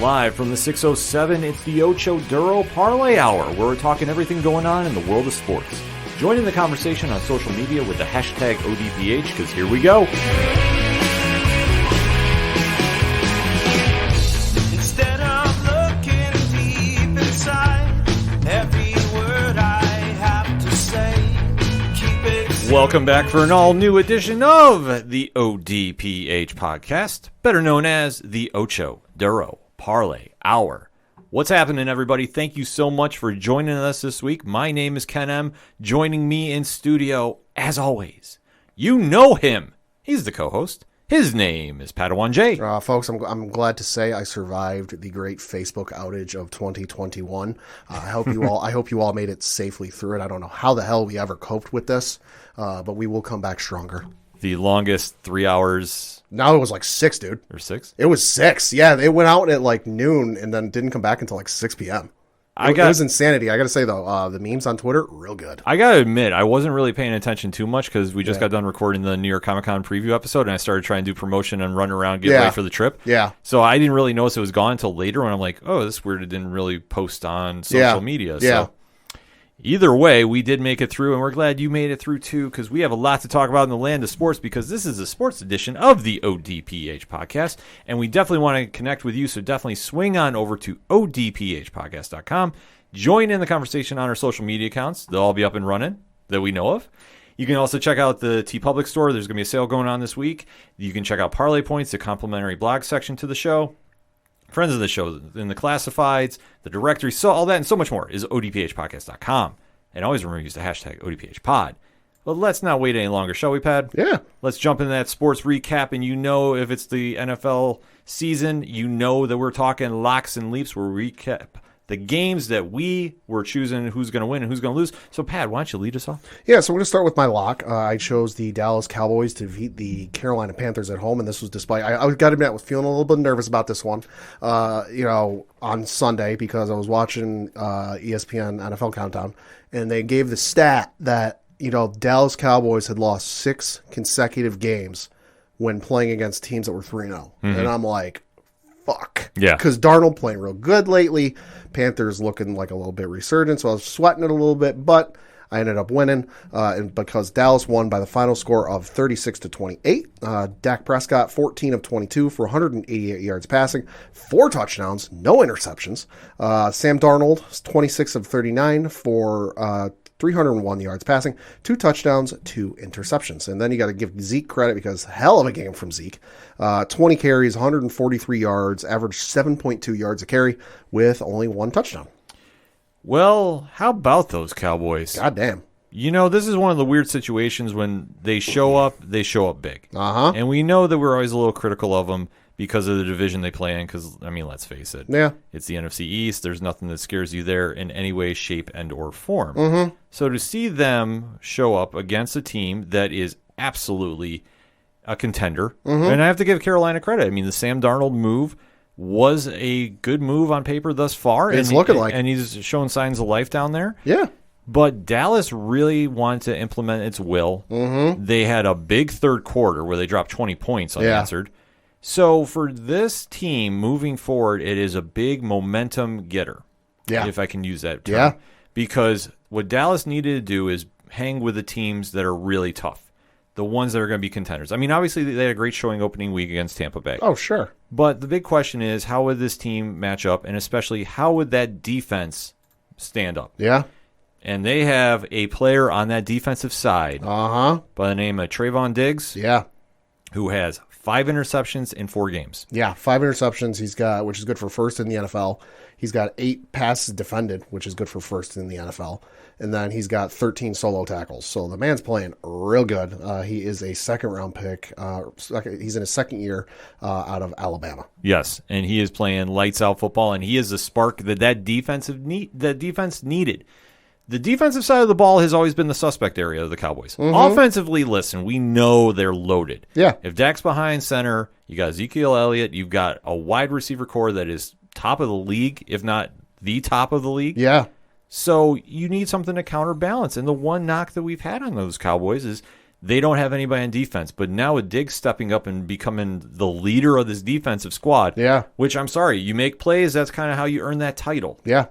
Live from the 607, it's the Ocho Duro Parlay Hour, where we're talking everything going on in the world of sports. Join in the conversation on social media with the hashtag ODPH, because here we go. Instead of looking deep inside, every word I have to say, keep it. Welcome back for an all-new edition of the ODPH podcast, better known as the Ocho Duro Parlay Hour. What's happening, everybody? Thank you so much for joining us this week. My name is Ken M. Joining me in studio, as always, you know him. He's the co-host. His name is Padawan J. Folks, I'm glad to say I survived the great Facebook outage of 2021. I hope you all made it safely through it. I don't know how the hell we ever coped with this, but we will come back stronger. The longest 3 hours. Now it was like 6, dude. Or 6? It was 6. Yeah, it went out at like noon and then didn't come back until like 6 p.m. It was insanity. I got to say, though, the memes on Twitter, real good. I got to admit, I wasn't really paying attention too much because we just got done recording the New York Comic Con preview episode, and I started trying to do promotion and run around, get ready for the trip. Yeah. So I didn't really notice it was gone until later when I'm like, oh, this is weird. It didn't really post on social media. Yeah. So either way, we did make it through, and we're glad you made it through, too, because we have a lot to talk about in the land of sports, because this is a sports edition of the ODPH podcast, and we definitely want to connect with you, so definitely swing on over to odphpodcast.com. Join in the conversation on our social media accounts. They'll all be up and running that we know of. You can also check out the TeePublic store. There's going to be a sale going on this week. You can check out Parlay Points, the complimentary blog section to the show. Friends of the show in the classifieds, the directory, so all that and so much more is odphpodcast.com. And always remember to use the hashtag ODPHpod. But let's not wait any longer, shall we, Pad? Yeah. Let's jump into that sports recap, and you know if it's the NFL season, you know that we're talking locks and leaps. We'll recap the games that we were choosing who's going to win and who's going to lose. So, Pat, why don't you lead us off? Yeah, so we're going to start with my lock. I chose the Dallas Cowboys to defeat the Carolina Panthers at home, and this was despite, I got to admit, I was feeling a little bit nervous about this one, on Sunday, because I was watching ESPN NFL Countdown, and they gave the stat that, Dallas Cowboys had lost 6 consecutive games when playing against teams that were 3-0. Mm-hmm. And I'm like, fuck. Yeah. Because Darnold playing real good lately. Panthers looking like a little bit resurgent, so I was sweating it a little bit, but I ended up winning, and because Dallas won by the final score of 36-28. Dak Prescott, 14 of 22 for 188 yards passing, 4 touchdowns, no interceptions. Sam Darnold, 26 of 39 for 301 yards passing, 2 touchdowns, 2 interceptions. And then you got to give Zeke credit, because hell of a game from Zeke. 20 carries, 143 yards, averaged 7.2 yards a carry with only 1 touchdown. Well, how about those Cowboys? God damn. This is one of the weird situations when they show up big. Uh-huh. And we know that we're always a little critical of them because of the division they play in, because, let's face it. Yeah. It's the NFC East. There's nothing that scares you there in any way, shape, and or form. Mm-hmm. So to see them show up against a team that is absolutely a contender, and I have to give Carolina credit. The Sam Darnold move was a good move on paper thus far. It's looking like. And he's showing signs of life down there. Yeah. But Dallas really wanted to implement its will. Mm-hmm. They had a big third quarter where they dropped 20 points unanswered. Yeah. So for this team moving forward, it is a big momentum getter, if I can use that term. Yeah. Because what Dallas needed to do is hang with the teams that are really tough, the ones that are going to be contenders. Obviously, they had a great showing opening week against Tampa Bay. Oh, sure. But the big question is, how would this team match up, and especially how would that defense stand up? Yeah. And they have a player on that defensive side by the name of Trayvon Diggs, who has 5 interceptions in 4 games. Yeah, 5 interceptions he's got, which is good for first in the NFL. He's got 8 passes defended, which is good for first in the NFL. And then he's got 13 solo tackles. So the man's playing real good. He is a second-round pick. He's in his second year out of Alabama. Yes, and he is playing lights-out football, and he is the spark that defense needed. The defensive side of the ball has always been the suspect area of the Cowboys. Mm-hmm. Offensively, listen, we know they're loaded. Yeah. If Dak's behind center, you got Ezekiel Elliott, you've got a wide receiver core that is top of the league, if not the top of the league. Yeah. So you need something to counterbalance. And the one knock that we've had on those Cowboys is they don't have anybody on defense. But now with Diggs stepping up and becoming the leader of this defensive squad, which I'm sorry, you make plays, that's kind of how you earn that title. Yeah.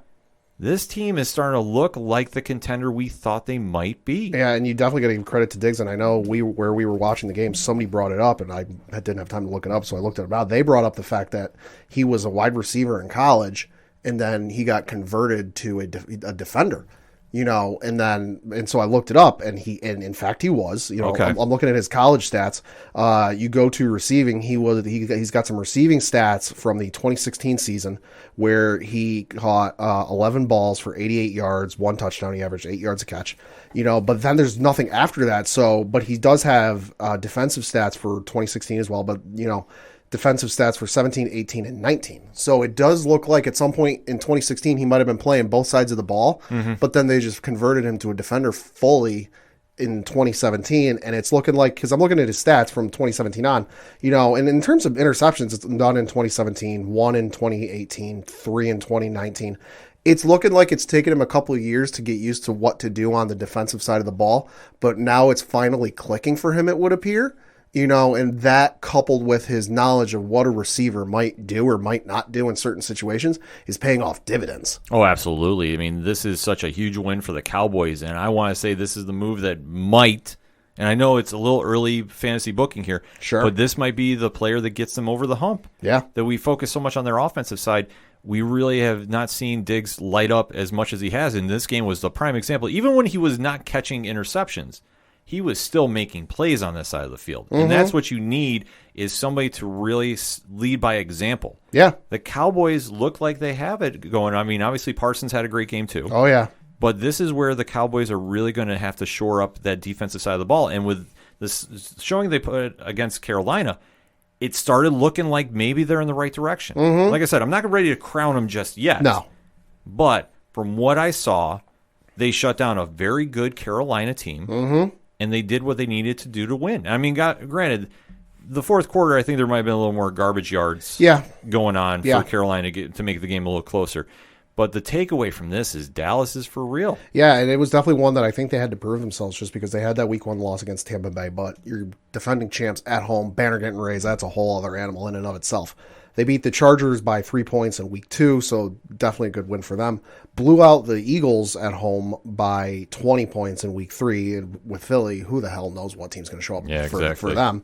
This team is starting to look like the contender we thought they might be. Yeah, and you definitely got to give credit to Diggs. And I know where we were watching the game, somebody brought it up, and I didn't have time to look it up, so I looked it up. They brought up the fact that he was a wide receiver in college, and then he got converted to a defender. And so I looked it up, and in fact he was. Okay. I'm looking at his college stats. You go to receiving, he's got some receiving stats from the 2016 season where he caught 11 balls for 88 yards, 1 touchdown. He averaged 8 yards a catch. But then there's nothing after that. But he does have defensive stats for 2016 as well. But defensive stats for 17, 18, and 19. So it does look like at some point in 2016 he might have been playing both sides of the ball, but then they just converted him to a defender fully in 2017, and it's looking like, because I'm looking at his stats from 2017 on, and in terms of interceptions, it's done in 2017, 1 in 2018, 3 in 2019. It's looking like it's taken him a couple of years to get used to what to do on the defensive side of the ball, but now it's finally clicking for him, it would appear. And that coupled with his knowledge of what a receiver might do or might not do in certain situations is paying off dividends. Oh, absolutely. I mean, this is such a huge win for the Cowboys, and I want to say this is the move that might, and I know it's a little early fantasy booking here, sure, but this might be the player that gets them over the hump. Yeah. That we focus so much on their offensive side. We really have not seen Diggs light up as much as he has, and this game was the prime example. Even when he was not catching interceptions, he was still making plays on this side of the field. And that's what you need, is somebody to really lead by example. Yeah. The Cowboys look like they have it going. I mean, obviously Parsons had a great game too. Oh, yeah. But this is where the Cowboys are really going to have to shore up that defensive side of the ball. And with this showing they put against Carolina, it started looking like maybe they're in the right direction. Like I said, I'm not ready to crown them just yet. No. But from what I saw, they shut down a very good Carolina team. And they did what they needed to do to win. I mean, granted, the fourth quarter, I think there might have been a little more garbage yards going on for Carolina to make the game a little closer. But the takeaway from this is Dallas is for real. Yeah, and it was definitely one that I think they had to prove themselves just because they had that week 1 loss against Tampa Bay. But you're defending champs at home, banner getting raised, that's a whole other animal in and of itself. They beat the Chargers by 3 points in week 2, so definitely a good win for them. Blew out the Eagles at home by 20 points in week 3. And with Philly, who the hell knows what team's going to show up for them.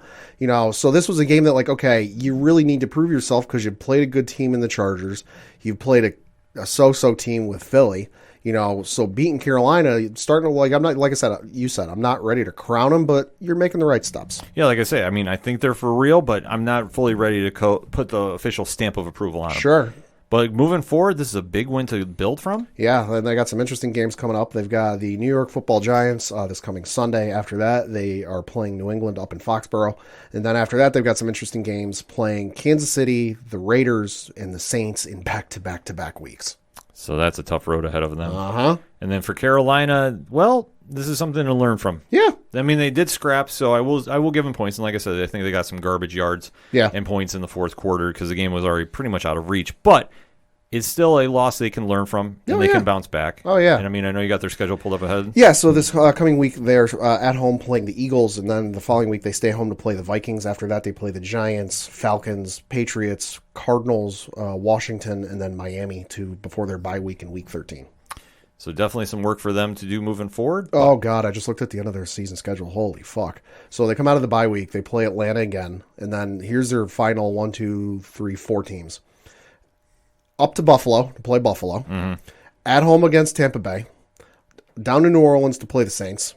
So this was a game that, like, okay, you really need to prove yourself because you played a good team in the Chargers. You played a so-so team with Philly. So beating Carolina, starting to, like, I'm not ready to crown them, but you're making the right steps. Yeah, like I say, I mean, I think they're for real, but I'm not fully ready to put the official stamp of approval on them. Sure. But moving forward, this is a big win to build from. Yeah, and they got some interesting games coming up. They've got the New York Football Giants this coming Sunday. After that, they are playing New England up in Foxborough. And then after that, they've got some interesting games playing Kansas City, the Raiders, and the Saints in back-to-back-to-back weeks. So that's a tough road ahead of them. And then for Carolina, well, this is something to learn from. Yeah. I mean, they did scrap, so I will give them points. And like I said, I think they got some garbage yards and points in the fourth quarter because the game was already pretty much out of reach. But it's still a loss they can learn from, and they can bounce back. Oh, yeah. And I mean, I know you got their schedule pulled up ahead. Yeah, so this coming week, they're at home playing the Eagles, and then the following week they stay home to play the Vikings. After that, they play the Giants, Falcons, Patriots, Cardinals, Washington, and then Miami before their bye week in week 13. So definitely some work for them to do moving forward. Oh, God, I just looked at the end of their season schedule. Holy fuck. So they come out of the bye week, they play Atlanta again, and then here's their final 1, 2, 3, 4 teams. Up to Buffalo to play Buffalo. At home against Tampa Bay. Down to New Orleans to play the Saints.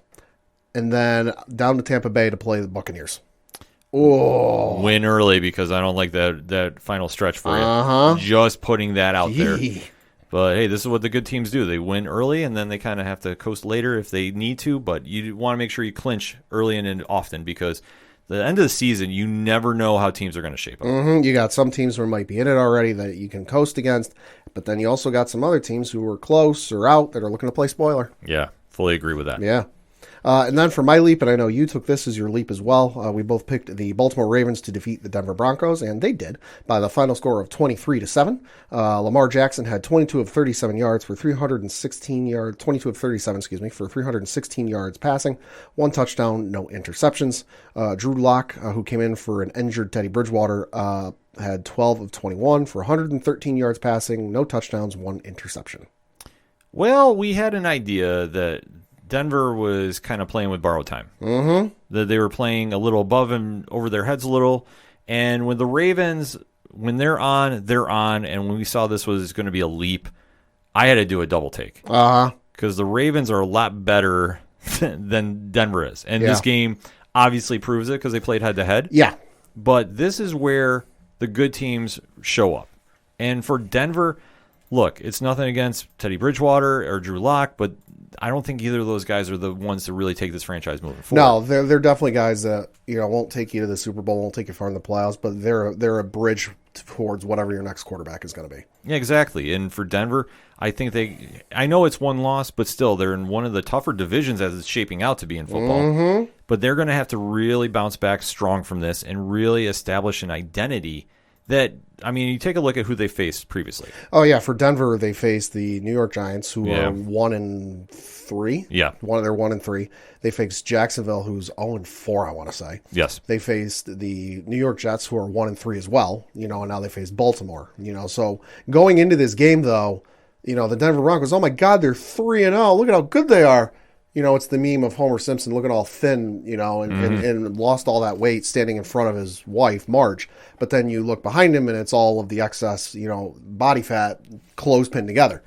And then down to Tampa Bay to play the Buccaneers. Oh, win early because I don't like that final stretch for you. Just putting that out there. But, hey, this is what the good teams do. They win early, and then they kind of have to coast later if they need to. But you want to make sure you clinch early and often because the end of the season, you never know how teams are going to shape up. You got some teams who might be in it already that you can coast against, but then you also got some other teams who are close or out that are looking to play spoiler. Yeah, fully agree with that. Yeah. And then for my leap, and I know you took this as your leap as well, we both picked the Baltimore Ravens to defeat the Denver Broncos, and they did by the final score of 23-7. Lamar Jackson had 22 of 37 yards for 316 yards, 22 of 37, excuse me, for 316 yards passing, 1 touchdown, no interceptions. Drew Lock, who came in for an injured Teddy Bridgewater, had 12 of 21 for 113 yards passing, no touchdowns, 1 interception. Well, we had an idea that Denver was kind of playing with borrowed time. Mm-hmm. That they were playing a little above and over their heads a little. And when the Ravens, when they're on. And when we saw this was going to be a leap, I had to do a double take. Because the Ravens are a lot better than Denver is. And this game obviously proves it because they played head-to-head. Yeah. But this is where the good teams show up. And for Denver, look, it's nothing against Teddy Bridgewater or Drew Lock, but I don't think either of those guys are the ones to really take this franchise moving forward. No, they're definitely guys that won't take you to the Super Bowl, won't take you far in the playoffs, but they're a bridge towards whatever your next quarterback is going to be. Yeah, exactly. And for Denver, I think I know it's one loss, but still they're in one of the tougher divisions as it's shaping out to be in football. Mm-hmm. But they're going to have to really bounce back strong from this and really establish an identity that, I mean, you take a look at who they faced previously. Oh, yeah. For Denver, they faced the New York Giants, who are 1-3. Yeah. They're 1-3. They faced Jacksonville, who's 0-4, I want to say. Yes. They faced the New York Jets, who are 1-3 as well, and now they face Baltimore. So going into this game, though, the Denver Broncos, oh my God, they're 3-0. Look at how good they are. It's the meme of Homer Simpson looking all thin, and lost all that weight standing in front of his wife, Marge. But then you look behind him and it's all of the excess, body fat, clothes pinned together.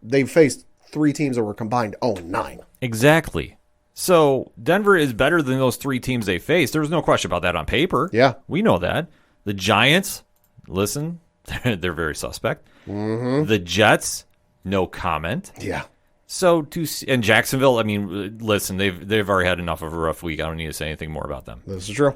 They've faced 3 teams that were combined 0-9. Exactly. So Denver is better than those 3 teams they faced. There's no question about that on paper. Yeah. We know that. The Giants, listen, they're very suspect. Mm-hmm. The Jets, no comment. Yeah. So and Jacksonville, I mean, listen, they've already had enough of a rough week. I don't need to say anything more about them. This is true.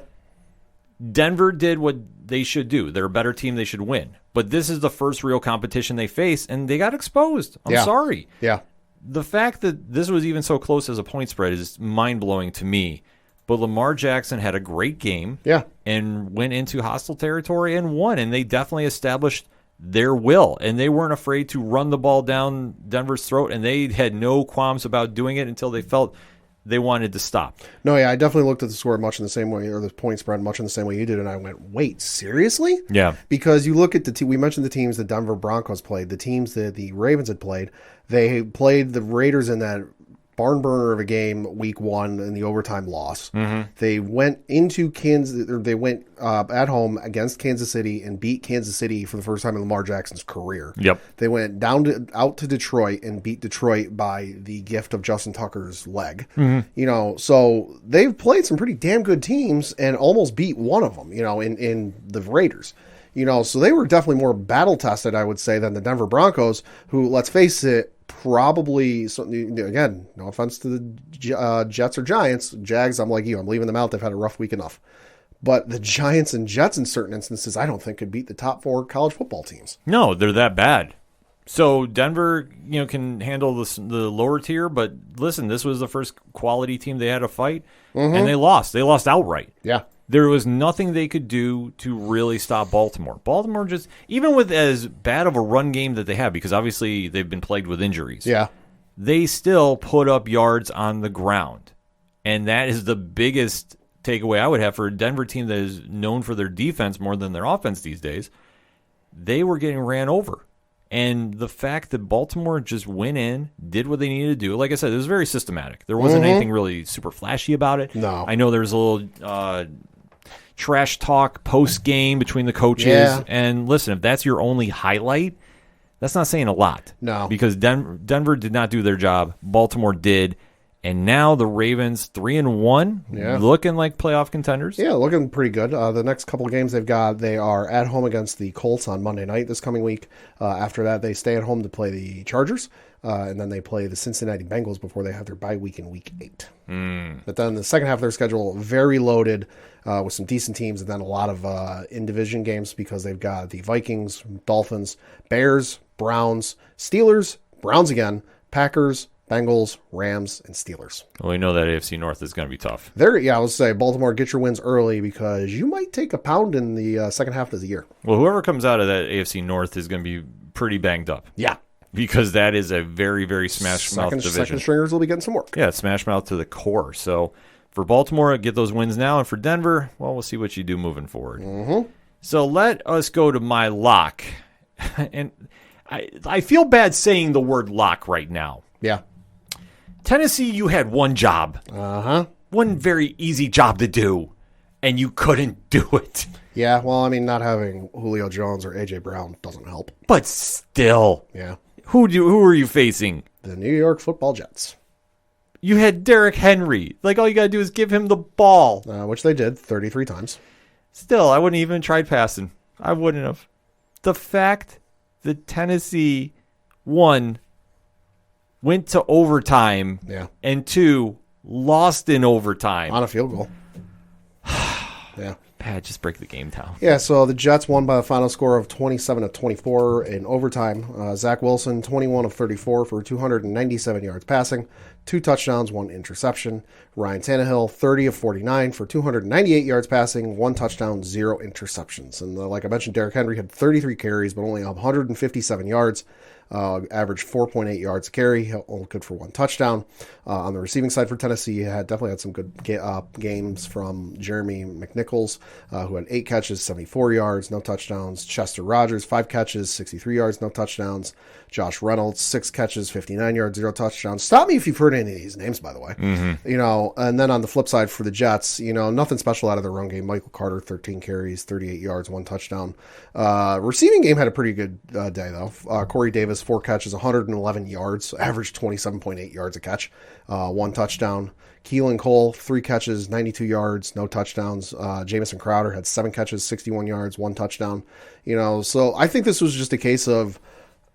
Denver did what they should do. They're a better team. They should win. But this is the first real competition they face, and they got exposed. I'm sorry. Yeah. The fact that this was even so close as a point spread is mind-blowing to me. But Lamar Jackson had a great game and went into hostile territory and won, and they definitely established their will, and they weren't afraid to run the ball down Denver's throat, and they had no qualms about doing it until they felt they wanted to stop. No, yeah, I definitely looked at the score much in the same way, or the point spread much in the same way you did, and I went, wait, seriously? Yeah. Because you look at we mentioned the teams the Denver Broncos played, the teams that the Ravens had played. They played the Raiders in that barn burner of a game week 1 in the overtime loss. Mm-hmm. They went into Kansas, or they went at home against Kansas City and beat Kansas City for the first time in Lamar Jackson's career. Yep. They went out to Detroit and beat Detroit by the gift of Justin Tucker's leg. Mm-hmm. So they've played some pretty damn good teams and almost beat one of them, in the Raiders. So they were definitely more battle tested, I would say, than the Denver Broncos, who, let's face it, probably, again, no offense to the Jets or Giants. Jags, I'm like you. I'm leaving them out. They've had a rough week enough. But the Giants and Jets, in certain instances, I don't think could beat the top 4 college football teams. No, they're that bad. So Denver, can handle the lower tier. But listen, this was the first quality team they had to fight, and they lost. They lost outright. Yeah. There was nothing they could do to really stop Baltimore. Baltimore just, even with as bad of a run game that they have, because obviously they've been plagued with injuries, they still put up yards on the ground. And that is the biggest takeaway I would have for a Denver team that is known for their defense more than their offense these days. They were getting ran over. And the fact that Baltimore just went in, did what they needed to do, like I said, it was very systematic. There wasn't anything really super flashy about it. No. I know there was a little trash talk post-game between the coaches. Yeah. And listen, if that's your only highlight, that's not saying a lot. No. Because Denver did not do their job. Baltimore did. And now the Ravens 3-1, looking like playoff contenders. Yeah, looking pretty good. The next couple of games they've got, they are at home against the Colts on Monday night this coming week. After that, they stay at home to play the Chargers. And then they play the Cincinnati Bengals before they have their bye week in week 8. But then the second half of their schedule, very loaded with some decent teams, and then a lot of in-division games because they've got the Vikings, Dolphins, Bears, Browns, Steelers, Browns again, Packers, Bengals, Rams, and Steelers. Well, we know that AFC North is going to be tough. I would say Baltimore, get your wins early because you might take a pound in the second half of the year. Well, whoever comes out of that AFC North is going to be pretty banged up. Yeah. Because that is a very, very smash-mouth division. Second stringers will be getting some work. Yeah, smash-mouth to the core. So for Baltimore, get those wins now. And for Denver, well, we'll see what you do moving forward. Mm-hmm. So let us go to my lock. And I feel bad saying the word lock right now. Yeah. Tennessee, you had one job. Uh-huh. One very easy job to do, and you couldn't do it. Yeah, well, I mean, not having Julio Jones or A.J. Brown doesn't help. But still. Yeah. Who are you facing? The New York Football Jets. You had Derrick Henry. Like, all you got to do is give him the ball. Which they did 33 times. Still, I wouldn't even tried passing. I wouldn't have. The fact that Tennessee, one, went to overtime, and two, lost in overtime. On a field goal. Yeah. Pat, just break the game down. Yeah, so the Jets won by a final score of 27-24 in overtime. Zach Wilson, 21 of 34 for 297 yards passing, 2 touchdowns, 1 interception. Ryan Tannehill, 30 of 49 for 298 yards passing, 1 touchdown, 0 interceptions. And like I mentioned, Derrick Henry had 33 carries, but only 157 yards. Averaged 4.8 yards a carry, only good for 1 touchdown. On the receiving side for Tennessee, you definitely had some good games from Jeremy McNichols, who had 8 catches, 74 yards, no touchdowns. Chester Rogers, 5 catches, 63 yards, no touchdowns. Josh Reynolds, 6 catches, 59 yards, 0 touchdowns. Stop me if you've heard any of these names, by the way. Mm-hmm. And then on the flip side for the Jets, nothing special out of the run game. Michael Carter, 13 carries, 38 yards, 1 touchdown. Receiving game had a pretty good day, though. Corey Davis, 4 catches, 111 yards, averaged 27.8 yards a catch, 1 touchdown. Keelan Cole, 3 catches, 92 yards, no touchdowns. Jamison Crowder had 7 catches, 61 yards, 1 touchdown. So I think this was just a case of,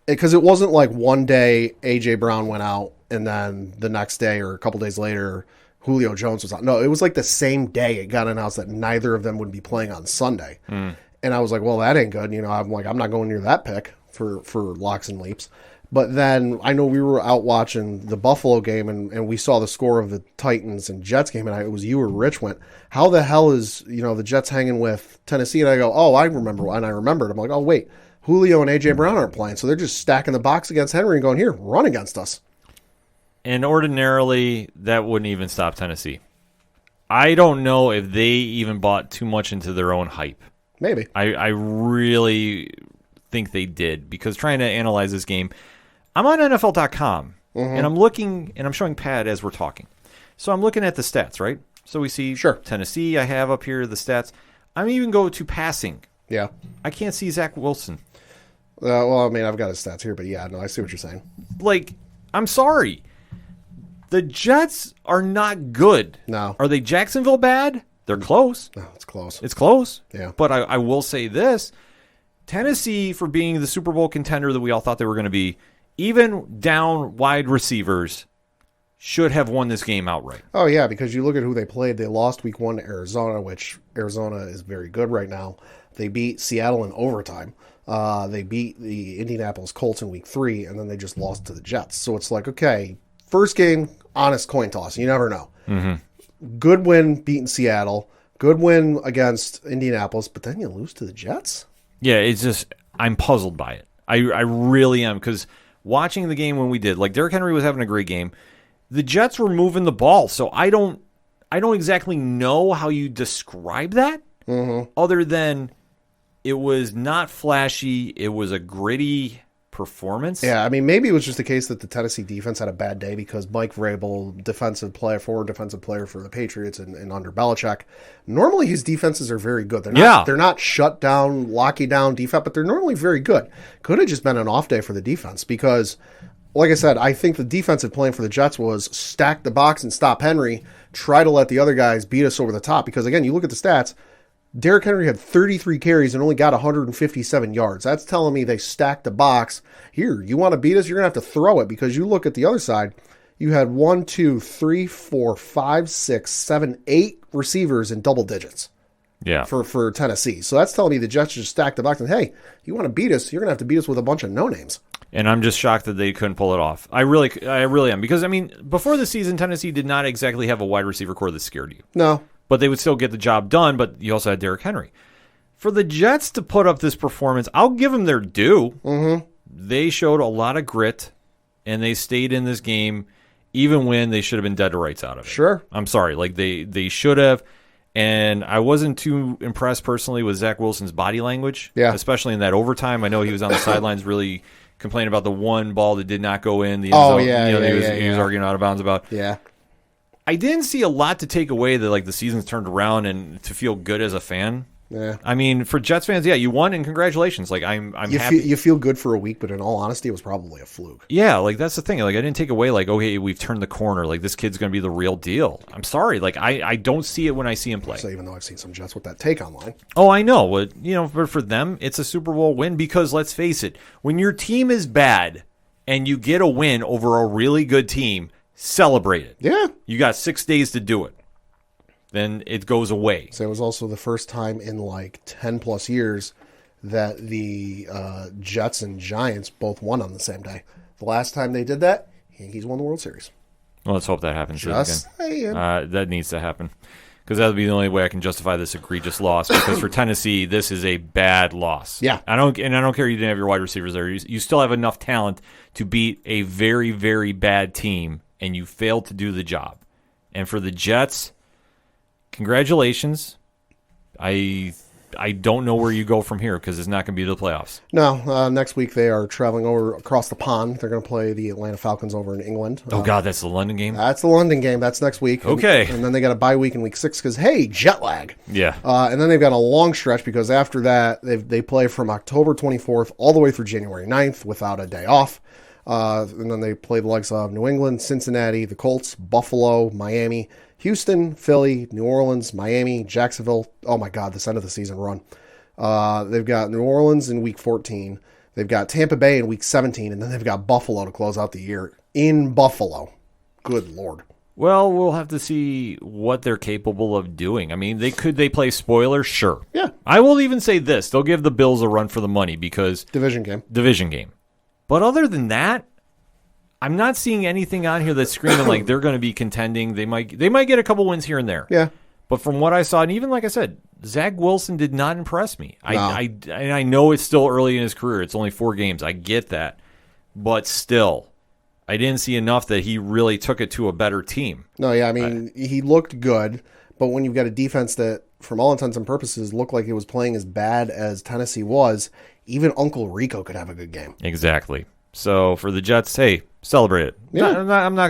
because it wasn't like one day A.J. Brown went out and then the next day or a couple days later Julio Jones was out. No, it was like the same day it got announced that neither of them would be playing on Sunday. And I was like, well, that ain't good. I'm like, I'm not going near that pick for locks and leaps. But then I know we were out watching the Buffalo game and we saw the score of the Titans and Jets game, and it was you or Rich went, how the hell is, the Jets hanging with Tennessee? And I go, oh, I remember. And I remembered. I'm like, oh, wait, Julio and A.J. Brown aren't playing. So they're just stacking the box against Henry and going, here, run against us. And ordinarily, that wouldn't even stop Tennessee. I don't know if they even bought too much into their own hype. Maybe. I really think they did, because trying to analyze this game, I'm on NFL.com, and I'm looking, and I'm showing Pat as we're talking. So I'm looking at the stats, right? So we see Tennessee, I have up here the stats. I'm even go to passing. Yeah. I can't see Zach Wilson. Well, I mean, I've got his stats here, but yeah, no, I see what you're saying. Like, I'm sorry. The Jets are not good. No. Are they Jacksonville bad? They're close. No, it's close. It's close. Yeah. But I will say this. Tennessee, for being the Super Bowl contender that we all thought they were going to be, even down wide receivers, should have won this game outright. Oh, yeah, because you look at who they played. They lost week 1 to Arizona, which Arizona is very good right now. They beat Seattle in overtime. They beat the Indianapolis Colts in week 3, and then they just lost to the Jets. So it's like, okay, first game, honest coin toss. You never know. Mm-hmm. Good win beating Seattle. Good win against Indianapolis, but then you lose to the Jets? Yeah, it's just, I'm puzzled by it. I really am, because watching the game when we did, like, Derrick Henry was having a great game. The Jets were moving the ball, so I don't exactly know how you describe that, other than it was not flashy. It was a gritty performance. Yeah, I mean, maybe it was just the case that the Tennessee defense had a bad day because Mike Vrabel, forward defensive player for the Patriots and under Belichick, normally his defenses are very good. They're not shut down, lock you down defense, but they're normally very good. Could have just been an off day for the defense because, like I said, I think the defensive plan for the Jets was stack the box and stop Henry, try to let the other guys beat us over the top. Because, again, you look at the stats, Derrick Henry had 33 carries and only got 157 yards. That's telling me they stacked the box. Here, you want to beat us? You're going to have to throw it, because you look at the other side, you had 8 receivers in double digits. for Tennessee. So that's telling me the Jets just stacked the box and, hey, you want to beat us, you're going to have to beat us with a bunch of no-names. And I'm just shocked that they couldn't pull it off. I really am. Because, I mean, before the season, Tennessee did not exactly have a wide receiver core that scared you. No. But they would still get the job done, but you also had Derrick Henry. For the Jets to put up this performance, I'll give them their due. Mm-hmm. They showed a lot of grit, and they stayed in this game even when they should have been dead to rights out of it. Sure. I'm sorry. Like, they should have. And I wasn't too impressed personally with Zach Wilson's body language, especially in that overtime. I know he was on the sidelines really complaining about the one ball that did not go in. The end zone, he was arguing out of bounds about. Yeah. I didn't see a lot to take away that like the season's turned around and to feel good as a fan. Yeah. I mean, for Jets fans, you won and congratulations. Like I'm happy. You feel good for a week, but in all honesty, it was probably a fluke. Yeah, like that's the thing. Like I didn't take away like, hey, we've turned the corner. Like this kid's going to be the real deal. I'm sorry. Like I don't see it when I see him play. So even though I've seen some Jets with that take online. Oh, I know. But for them, it's a Super Bowl win because let's face it, when your team is bad and you get a win over a really good team, celebrate it. Yeah. You got 6 days to do it. Then it goes away. So it was also the first time in like 10 plus years that the Jets and Giants both won on the same day. The last time they did that, Yankees won the World Series. Well, let's hope that happens Just again. That needs to happen because that would be the only way I can justify this egregious loss. Because for Tennessee, this is a bad loss. Yeah, I don't care. You didn't have your wide receivers there. You still have enough talent to beat a very, very bad team, and you failed to do the job. And for the Jets, congratulations. I don't know where you go from here because it's not going to be the playoffs. No, next week they are traveling over across the pond. They're going to play the Atlanta Falcons over in England. Oh, God, that's the London game? That's the London game. That's next week. Okay. And then they got a bye week in week 6 because, hey, jet lag. Yeah. And then they've got a long stretch because after that, they play from October 24th all the way through January 9th without a day off. And then they play the likes of New England, Cincinnati, the Colts, Buffalo, Miami, Houston, Philly, New Orleans, Miami, Jacksonville. Oh, my God, this end of the season run. They've got New Orleans in week 14. They've got Tampa Bay in week 17. And then they've got Buffalo to close out the year in Buffalo. Good Lord. Well, we'll have to see what they're capable of doing. I mean, they play spoiler? Sure. Yeah. I will even say this. They'll give the Bills a run for the money because... Division game. But other than that, I'm not seeing anything on here that's screaming like they're going to be contending. They might get a couple wins here and there. Yeah. But from what I saw, and even like I said, Zach Wilson did not impress me. No. I know it's still early in his career. It's only 4 games. I get that. But still, I didn't see enough that he really took it to a better team. No, yeah, I mean, he looked good. But when you've got a defense that, from all intents and purposes, looked like it was playing as bad as Tennessee was, even Uncle Rico could have a good game. Exactly. So for the Jets, hey, celebrate it. Yeah. I'm not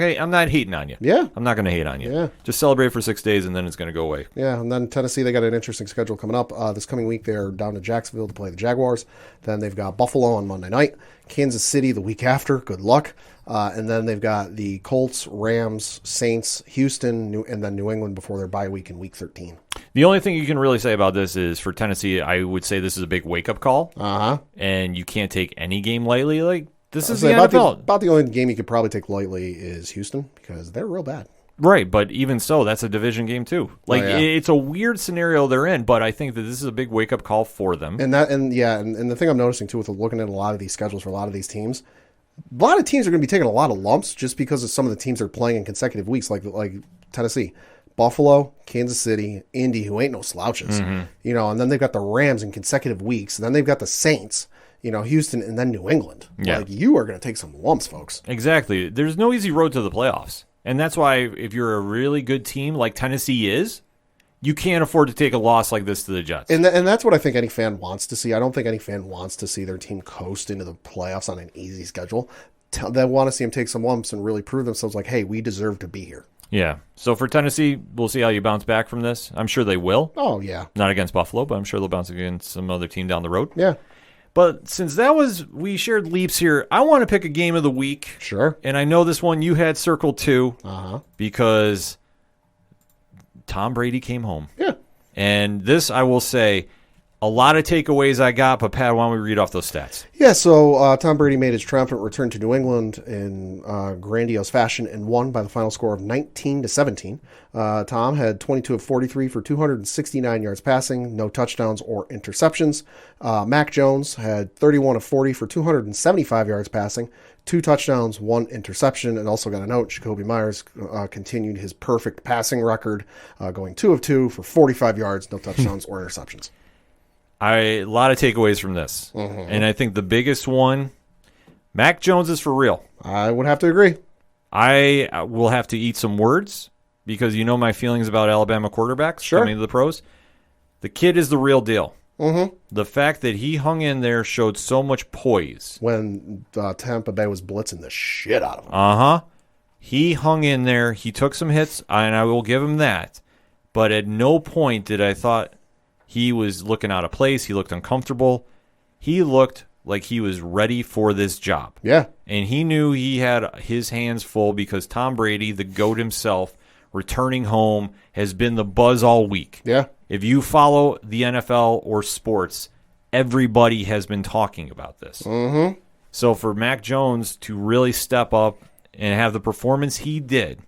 hating on you. Yeah. I'm not going to hate on you. Yeah. Just celebrate for 6 days and then it's going to go away. Yeah, and then Tennessee, they got an interesting schedule coming up. This coming week, they're down to Jacksonville to play the Jaguars. Then they've got Buffalo on Monday night. Kansas City the week after. Good luck. And then they've got the Colts, Rams, Saints, Houston, and then New England before their bye week in week 13. The only thing you can really say about this is for Tennessee, I would say this is a big wake-up call. Uh-huh. And you can't take any game lightly. Like, this is the NFL. NFL. The only game you could probably take lightly is Houston because they're real bad. Right, but even so, that's a division game too. Like, It's a weird scenario they're in, but I think that this is a big wake-up call for them. And the thing I'm noticing too with looking at a lot of these schedules for a lot of these teams, a lot of teams are going to be taking a lot of lumps just because of some of the teams they're playing in consecutive weeks, like Tennessee, Buffalo, Kansas City, Indy, who ain't no slouches, and then they've got the Rams in consecutive weeks, and then they've got the Saints, Houston, and then New England. Yeah. Like, you are going to take some lumps, folks. Exactly. There's no easy road to the playoffs. And that's why if you're a really good team like Tennessee is, you can't afford to take a loss like this to the Jets. And that's what I think any fan wants to see. I don't think any fan wants to see their team coast into the playoffs on an easy schedule. They want to see them take some lumps and really prove themselves like, hey, we deserve to be here. Yeah. So for Tennessee, we'll see how you bounce back from this. I'm sure they will. Oh, yeah. Not against Buffalo, but I'm sure they'll bounce against some other team down the road. Yeah. But since we shared leaps here, I want to pick a game of the week. Sure. And I know this one you had circled too. Because Tom Brady came home. Yeah. And this, I will say, A lot of takeaways I got, but Pat, why don't we read off those stats? Yeah, so Tom Brady made his triumphant return to New England in grandiose fashion and won by the final score of 19-17. Tom had 22 of 43 for 269 yards passing, no touchdowns or interceptions. Mac Jones had 31 of 40 for 275 yards passing, 2 touchdowns, 1 interception, and also got a note. Jacoby Myers continued his perfect passing record, going 2 of 2 for 45 yards, no touchdowns or interceptions. A lot of takeaways from this. And I think the biggest one, Mac Jones is for real. I would have to agree. I will have to eat some words because you know my feelings about Alabama quarterbacks coming to the pros. The kid is the real deal. The fact that he hung in there showed so much poise. When Tampa Bay was blitzing the shit out of him. He hung in there. He took some hits, and I will give him that. But at no point did I thought he was looking out of place. He looked uncomfortable. He looked like he was ready for this job. Yeah. And he knew he had his hands full because Tom Brady, the GOAT himself, returning home, has been the buzz all week. Yeah. If you follow the NFL or sports, everybody has been talking about this. So for Mac Jones to really step up and have the performance he did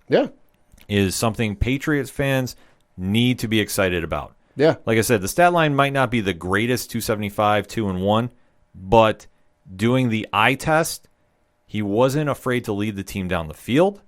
is something Patriots fans need to be excited about. Yeah. Like I said, the stat line might not be the greatest, 275, 2-1, but doing the eye test, he wasn't afraid to lead the team down the field.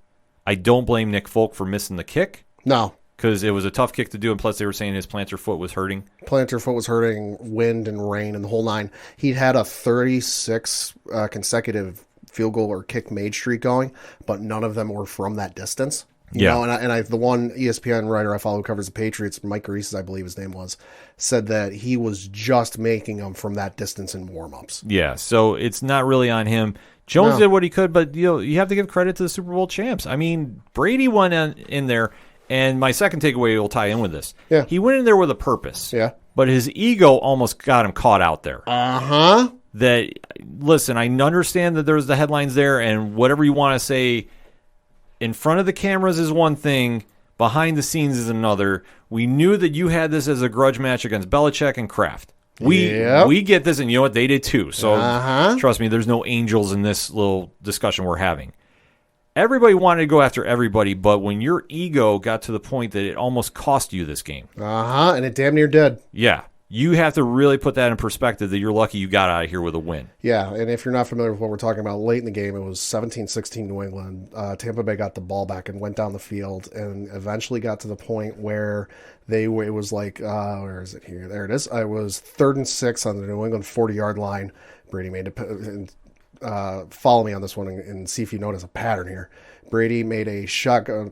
I don't blame Nick Folk for missing the kick. No. Because it was a tough kick to do, and plus they were saying his plantar foot was hurting. Plantar foot was hurting, wind and rain and the whole nine. He'd had a 36 consecutive field goal or kick made streak going, but none of them were from that distance. You know, and I, the one ESPN writer I follow who covers the Patriots, Mike Reese, I believe his name was, said that he was just making them from that distance in warm-ups. Yeah, so it's not really on him. Jones did what he could, but you have to give credit to the Super Bowl champs. I mean, Brady went in there, and my second takeaway will tie in with this. Yeah. He went in there with a purpose. Yeah. But his ego almost got him caught out there. That, listen, I understand that there's the headlines there, and whatever you want to say in front of the cameras is one thing, behind the scenes is another. We knew that you had this as a grudge match against Belichick and Kraft. We get this, and you know what? They did too. So trust me, there's no angels in this little discussion we're having. Everybody wanted to go after everybody, but when your ego got to the point that it almost cost you this game. And it damn near did. Yeah. You have to really put that in perspective that you're lucky you got out of here with a win. Yeah, and if you're not familiar with what we're talking about, late in the game, it was 17-16 New England. Tampa Bay got the ball back and went down the field and eventually got to the point where it was like, where is it here? There it is. It was 3rd and 6 on the New England 40-yard line. Brady made it. Follow me on this one and see if you notice a pattern here. Brady made a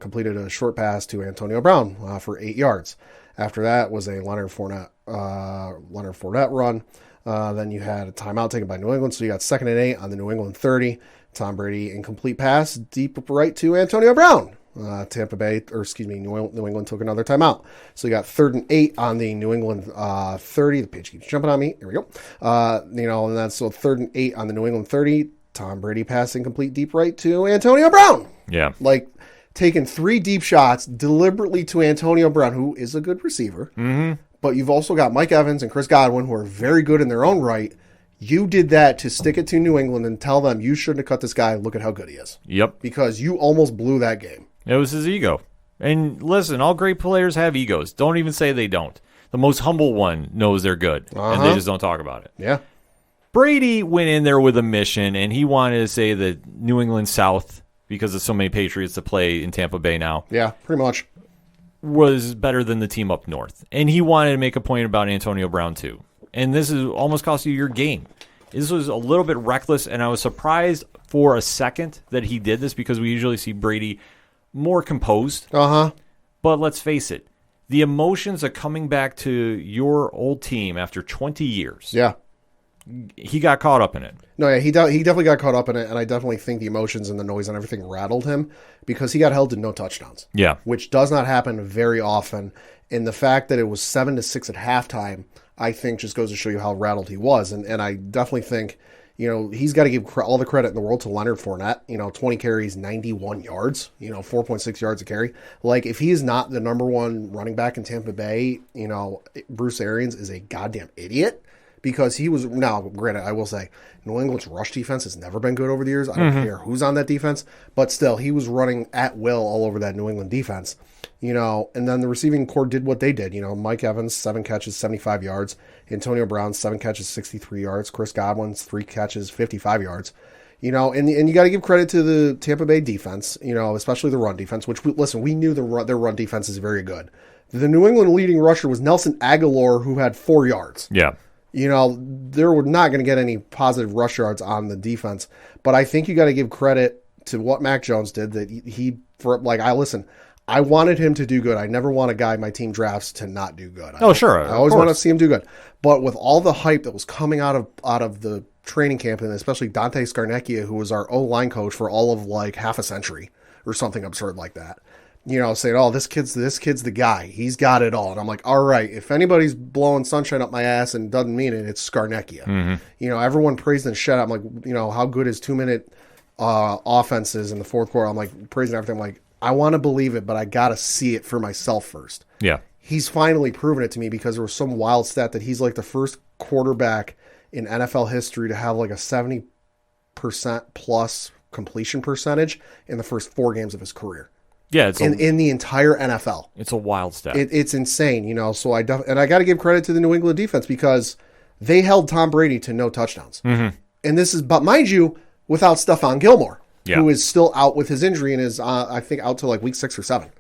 completed a short pass to Antonio Brown for 8 yards. After that was a Leonard Fournette run. Then you had a timeout taken by New England, so you got 2nd and 8 on the New England 30. Tom Brady incomplete pass deep right to Antonio Brown. New England took another timeout. So you got 3rd and 8 on the New England 30. The page keeps jumping on me. Here we go. And that's so 3rd and 8 on the New England 30. Tom Brady pass incomplete deep right to Antonio Brown. Yeah. Like, taking 3 deep shots deliberately to Antonio Brown, who is a good receiver. But you've also got Mike Evans and Chris Godwin, who are very good in their own right. You did that to stick it to New England and tell them you shouldn't have cut this guy. Look at how good he is. Yep. Because you almost blew that game. It was his ego. And listen, all great players have egos. Don't even say they don't. The most humble one knows they're good, and they just don't talk about it. Yeah. Brady went in there with a mission, and he wanted to say that New England South, because there's so many Patriots to play in Tampa Bay now. Yeah, pretty much. Was better than the team up north. And he wanted to make a point about Antonio Brown, too. And this is almost cost you your game. This was a little bit reckless, and I was surprised for a second that he did this because we usually see Brady more composed. But let's face it, the emotions of coming back to your old team after 20 years. Yeah. He got caught up in it. No, yeah, he definitely got caught up in it, and I definitely think the emotions and the noise and everything rattled him because he got held to no touchdowns. Yeah. Which does not happen very often. And the fact that it was 7-6 at halftime, I think just goes to show you how rattled he was. And I definitely think He's got to give all the credit in the world to Leonard Fournette. 20 carries, 91 yards, 4.6 yards a carry. Like, if he is not the number one running back in Tampa Bay, Bruce Arians is a goddamn idiot, because he was, now, granted, I will say, New England's rush defense has never been good over the years. I don't care who's on that defense, but still, he was running at will all over that New England defense. And then the receiving corps did what they did. Mike Evans, 7 catches, 75 yards. Antonio Brown, 7 catches, 63 yards. Chris Godwin's 3 catches, 55 yards. And you got to give credit to the Tampa Bay defense, especially the run defense, which, we knew their run defense is very good. The New England leading rusher was Nelson Aguilar, who had 4 yards. Yeah. They're not going to get any positive rush yards on the defense. But I think you got to give credit to what Mac Jones did, that I wanted him to do good. I never want a guy my team drafts to not do good. Sure. I always want to see him do good. But with all the hype that was coming out of the training camp, and especially Dante Scarnecchia, who was our O-line coach for all of half a century or something absurd like that, saying, "Oh, this kid's the guy. He's got it all." And I'm like, all right, if anybody's blowing sunshine up my ass and doesn't mean it, it's Scarnecchia. Everyone praised and shut up. I'm like, how good his 2-minute offense is in the fourth quarter. I'm like praising everything. I'm like, I want to believe it, but I got to see it for myself first. Yeah. He's finally proven it to me, because there was some wild stat that he's like the first quarterback in NFL history to have like a 70% plus completion percentage in the first 4 games of his career. Yeah, in the entire NFL. It's a wild stat. It's insane, So I got to give credit to the New England defense, because they held Tom Brady to no touchdowns. And this is, but mind you, without Stephon Gilmore. Yeah. Who is still out with his injury and is, I think, out to week 6 or 7.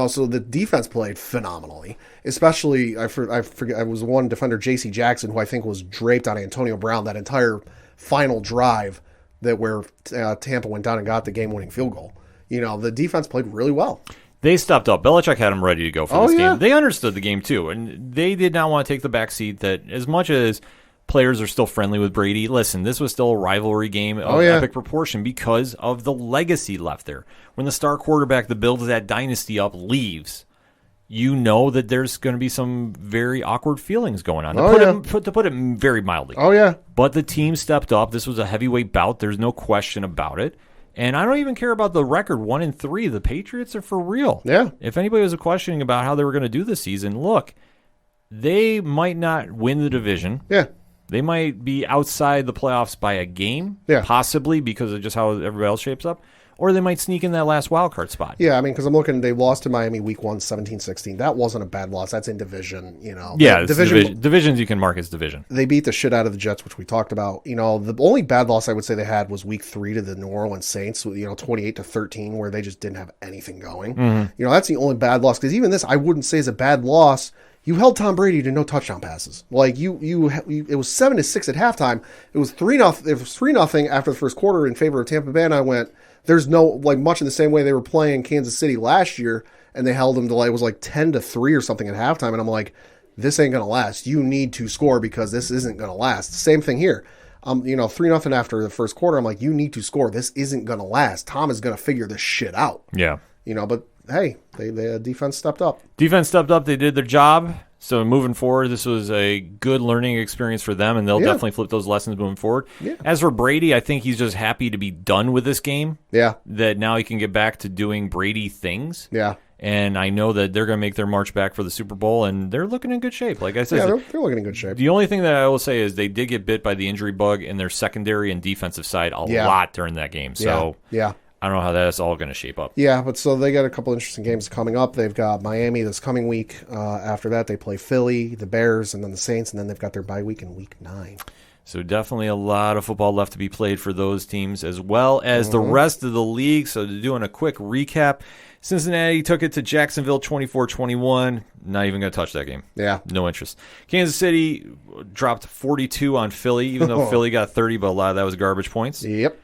So the defense played phenomenally. Especially, I forget, I was one defender, J.C. Jackson, who I think was draped on Antonio Brown that entire final drive where Tampa went down and got the game-winning field goal. The defense played really well. They stepped up. Belichick had them ready to go for this game. They understood the game, too, and they did not want to take the back seat. That as much as players are still friendly with Brady, listen, this was still a rivalry game of epic proportion because of the legacy left there. When the star quarterback that builds that dynasty up leaves, that there's going to be some very awkward feelings going on. To put it very mildly. Oh, yeah. But the team stepped up. This was a heavyweight bout. There's no question about it. And I don't even care about the record, 1-3. The Patriots are for real. Yeah. If anybody was questioning about how they were going to do this season, look, they might not win the division. Yeah. They might be outside the playoffs by a game, possibly because of just how everybody else shapes up, or they might sneak in that last wild card spot. Yeah, because I'm looking, they lost to Miami week 1, 17-16. That wasn't a bad loss. That's in division, Yeah, divisions you can mark as division. They beat the shit out of the Jets, which we talked about. The only bad loss I would say they had was week 3 to the New Orleans Saints, 28-13, where they just didn't have anything going. That's the only bad loss, because even this I wouldn't say is a bad loss. You held Tom Brady to no touchdown passes. It was 7-6 at halftime. It was 3-0. It was 3-0 after the first quarter in favor of Tampa Bay. And I went, there's no, much in the same way they were playing Kansas City last year, and they held them to it was 10-3 or something at halftime. And I'm like, this ain't gonna last. You need to score, because this isn't gonna last. Same thing here. 3-0 after the first quarter. I'm like, you need to score. This isn't gonna last. Tom is gonna figure this shit out. Yeah. But hey, the defense stepped up. Defense stepped up. They did their job. So moving forward, this was a good learning experience for them, and they'll definitely flip those lessons moving forward. Yeah. As for Brady, I think he's just happy to be done with this game. Yeah. That now he can get back to doing Brady things. Yeah. And I know that they're going to make their march back for the Super Bowl, and they're looking in good shape. Like I said, they're looking in good shape. The only thing that I will say is they did get bit by the injury bug in their secondary and defensive side a lot during that game. So I don't know how that's all going to shape up. Yeah, but so they got a couple interesting games coming up. They've got Miami this coming week. After that, they play Philly, the Bears, and then the Saints, and then they've got their bye week in week 9. So definitely a lot of football left to be played for those teams as well as the rest of the league. So doing a quick recap, Cincinnati took it to Jacksonville 24-21. Not even going to touch that game. Yeah. No interest. Kansas City dropped 42 on Philly, even though Philly got 30, but a lot of that was garbage points. Yep.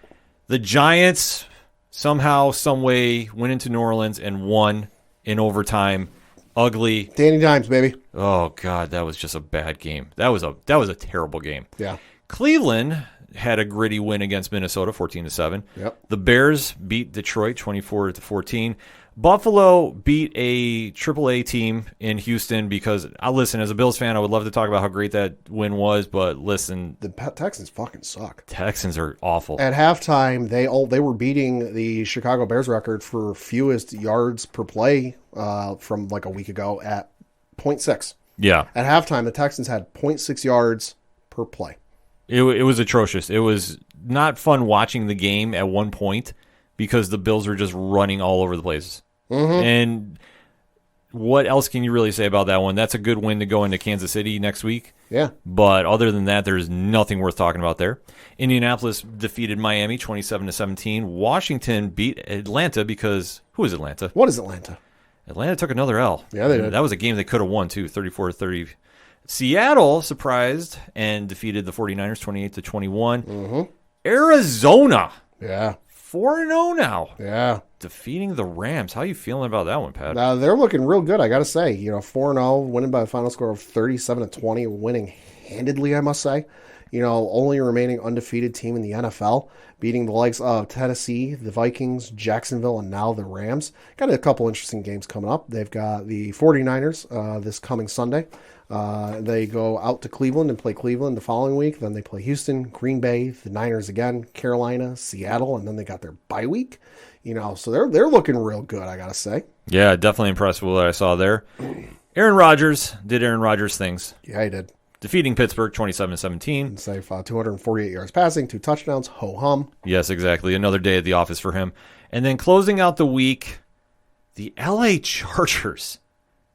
The Giants somehow, some way, went into New Orleans and won in overtime. Ugly. Danny Dimes, baby. Oh, God, that was just a bad game. That was a terrible game. Yeah. Cleveland had a gritty win against Minnesota, 14-7. Yep. The Bears beat Detroit, 24-14. Buffalo beat a AAA team in Houston because, listen, as a Bills fan, I would love to talk about how great that win was, but listen. The Texans fucking suck. Texans are awful. At halftime, they were beating the Chicago Bears record for fewest yards per play from like a week ago at 0.6. Yeah. At halftime, the Texans had 0.6 yards per play. It was atrocious. It was not fun watching the game at one point because the Bills were just running all over the place. Mm-hmm. And what else can you really say about that one? That's a good win to go into Kansas City next week. Yeah. But other than that, there's nothing worth talking about there. Indianapolis defeated Miami 27-17. Washington beat Atlanta because who is Atlanta? What is Atlanta? Atlanta took another L. Yeah, they did. That was a game they could have won, too, 34-30. Seattle surprised and defeated the 49ers 28-21. Mm-hmm. Arizona. Yeah. 4-0 now. Yeah. Defeating the Rams. How are you feeling about that one, Pat? They're looking real good, I got to say. 4-0, winning by a final score of 37-20, winning handedly, I must say. Only remaining undefeated team in the NFL, beating the likes of Tennessee, the Vikings, Jacksonville, and now the Rams. Got a couple interesting games coming up. They've got the 49ers this coming Sunday. They go out to Cleveland and play Cleveland the following week. Then they play Houston, Green Bay, the Niners again, Carolina, Seattle, and then they got their bye week. So they're looking real good, I got to say. Yeah, definitely impressed with what I saw there. Aaron Rodgers did Aaron Rodgers things. Yeah, he did. Defeating Pittsburgh 27-17. Save 248 yards passing, 2 touchdowns, ho-hum. Yes, exactly. Another day at the office for him. And then closing out the week, the LA Chargers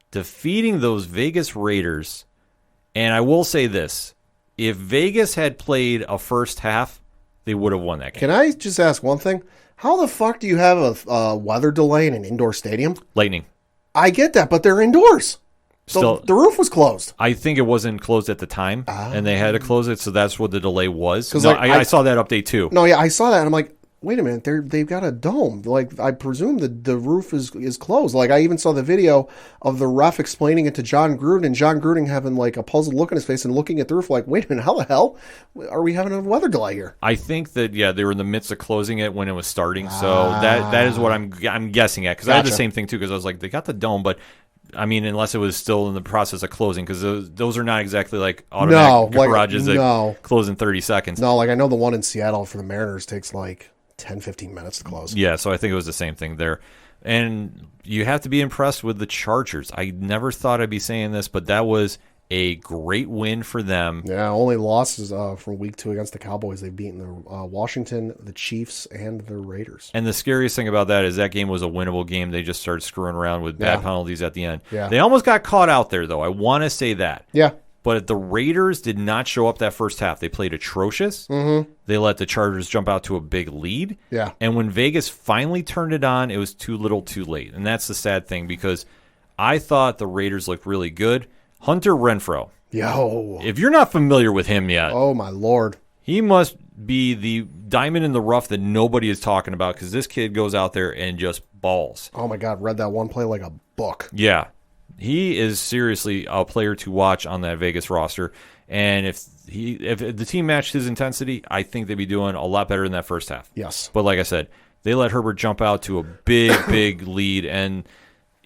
defeating those Vegas Raiders. And I will say this. If Vegas had played a first half, they would have won that game. Can I just ask one thing? How the fuck do you have a weather delay in an indoor stadium? Lightning. I get that, but they're indoors. So the roof was closed. I think it wasn't closed at the time, and they had to close it, so that's what the delay was. No, I saw that update too. No, yeah, I saw that, and I'm like, wait a minute, they've got a dome. Like, I presume the roof is closed. Like, I even saw the video of the ref explaining it to John Gruden, and John Gruden having, like, a puzzled look on his face and looking at the roof like, wait a minute, how the hell are we having a weather delay here? I think that, they were in the midst of closing it when it was starting, so that is what I'm guessing at, because I had the same thing, too, because I was like, they got the dome, but I mean, unless it was still in the process of closing, because those are not exactly like automatic garages that close in 30 seconds. No, like I know the one in Seattle for the Mariners takes like 10, 15 minutes to close. Yeah, so I think it was the same thing there. And you have to be impressed with the Chargers. I never thought I'd be saying this, but that was a great win for them. Yeah, only losses from week 2 against the Cowboys. They've beaten the Washington, the Chiefs, and the Raiders. And the scariest thing about that is that game was a winnable game. They just started screwing around with bad penalties at the end. Yeah. They almost got caught out there, though. I want to say that. Yeah. But the Raiders did not show up that first half. They played atrocious. Mm-hmm. They let the Chargers jump out to a big lead. Yeah. And when Vegas finally turned it on, it was too little too late. And that's the sad thing because I thought the Raiders looked really good. Hunter Renfrow. Yo. If you're not familiar with him yet. Oh, my Lord. He must be the diamond in the rough that nobody is talking about because this kid goes out there and just balls. Oh, my God. Read that one play like a book. Yeah. He is seriously a player to watch on that Vegas roster. And if the team matched his intensity, I think they'd be doing a lot better in that first half. Yes. But like I said, they let Herbert jump out to a big lead. And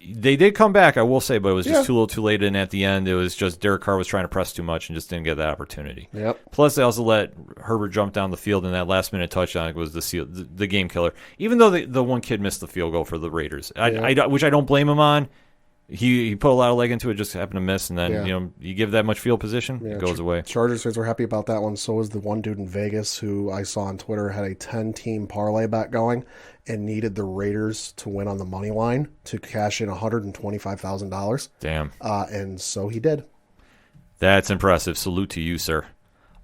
they did come back, I will say, but it was just too little too late. And at the end, it was just Derek Carr was trying to press too much and just didn't get that opportunity. Yep. Plus, they also let Herbert jump down the field, and that last-minute touchdown was the game killer. Even though the one kid missed the field goal for the Raiders, which I don't blame him on. He put a lot of leg into it, just happened to miss, and then you give that much field position, it goes away. Chargers fans were happy about that one. So was the one dude in Vegas who I saw on Twitter had a 10-team parlay bet going and needed the Raiders to win on the money line to cash in $125,000. Damn. And so he did. That's impressive. Salute to you, sir.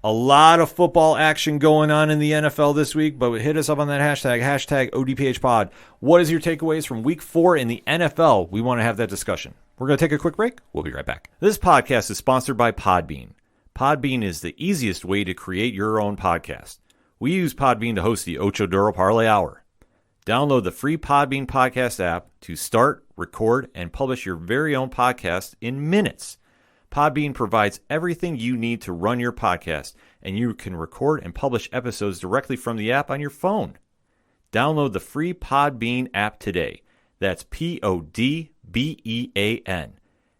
A lot of football action going on in the NFL this week, but hit us up on that hashtag ODPHpod. What is your takeaways from week 4 in the NFL? We want to have that discussion. We're going to take a quick break. We'll be right back. This podcast is sponsored by Podbean. Podbean is the easiest way to create your own podcast. We use Podbean to host the Ocho Duro Parlay Hour. Download the free Podbean podcast app to start, record, and publish your very own podcast in minutes. Podbean provides everything you need to run your podcast, and you can record and publish episodes directly from the app on your phone. Download the free Podbean app today. That's PODBEAN.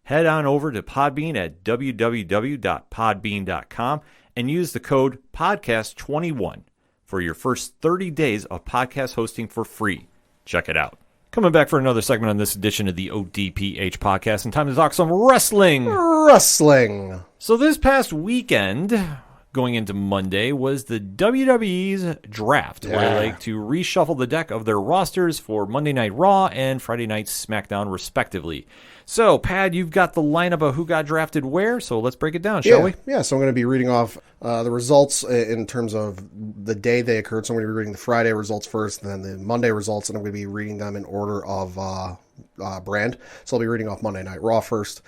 Head on over to Podbean at www.podbean.com and use the code podcast21 for your first 30 days of podcast hosting for free. Check it out. Coming back for another segment on this edition of the ODPH podcast, and time to talk some wrestling. Wrestling. So this past weekend, going into Monday, was the WWE's draft, where they like to reshuffle the deck of their rosters for Monday Night Raw and Friday Night SmackDown, respectively. So, Pad, you've got the lineup of who got drafted where, so let's break it down, shall we? Yeah, so I'm going to be reading off the results in terms of the day they occurred. So I'm going to be reading the Friday results first, and then the Monday results, and I'm going to be reading them in order of brand. So I'll be reading off Monday Night Raw first.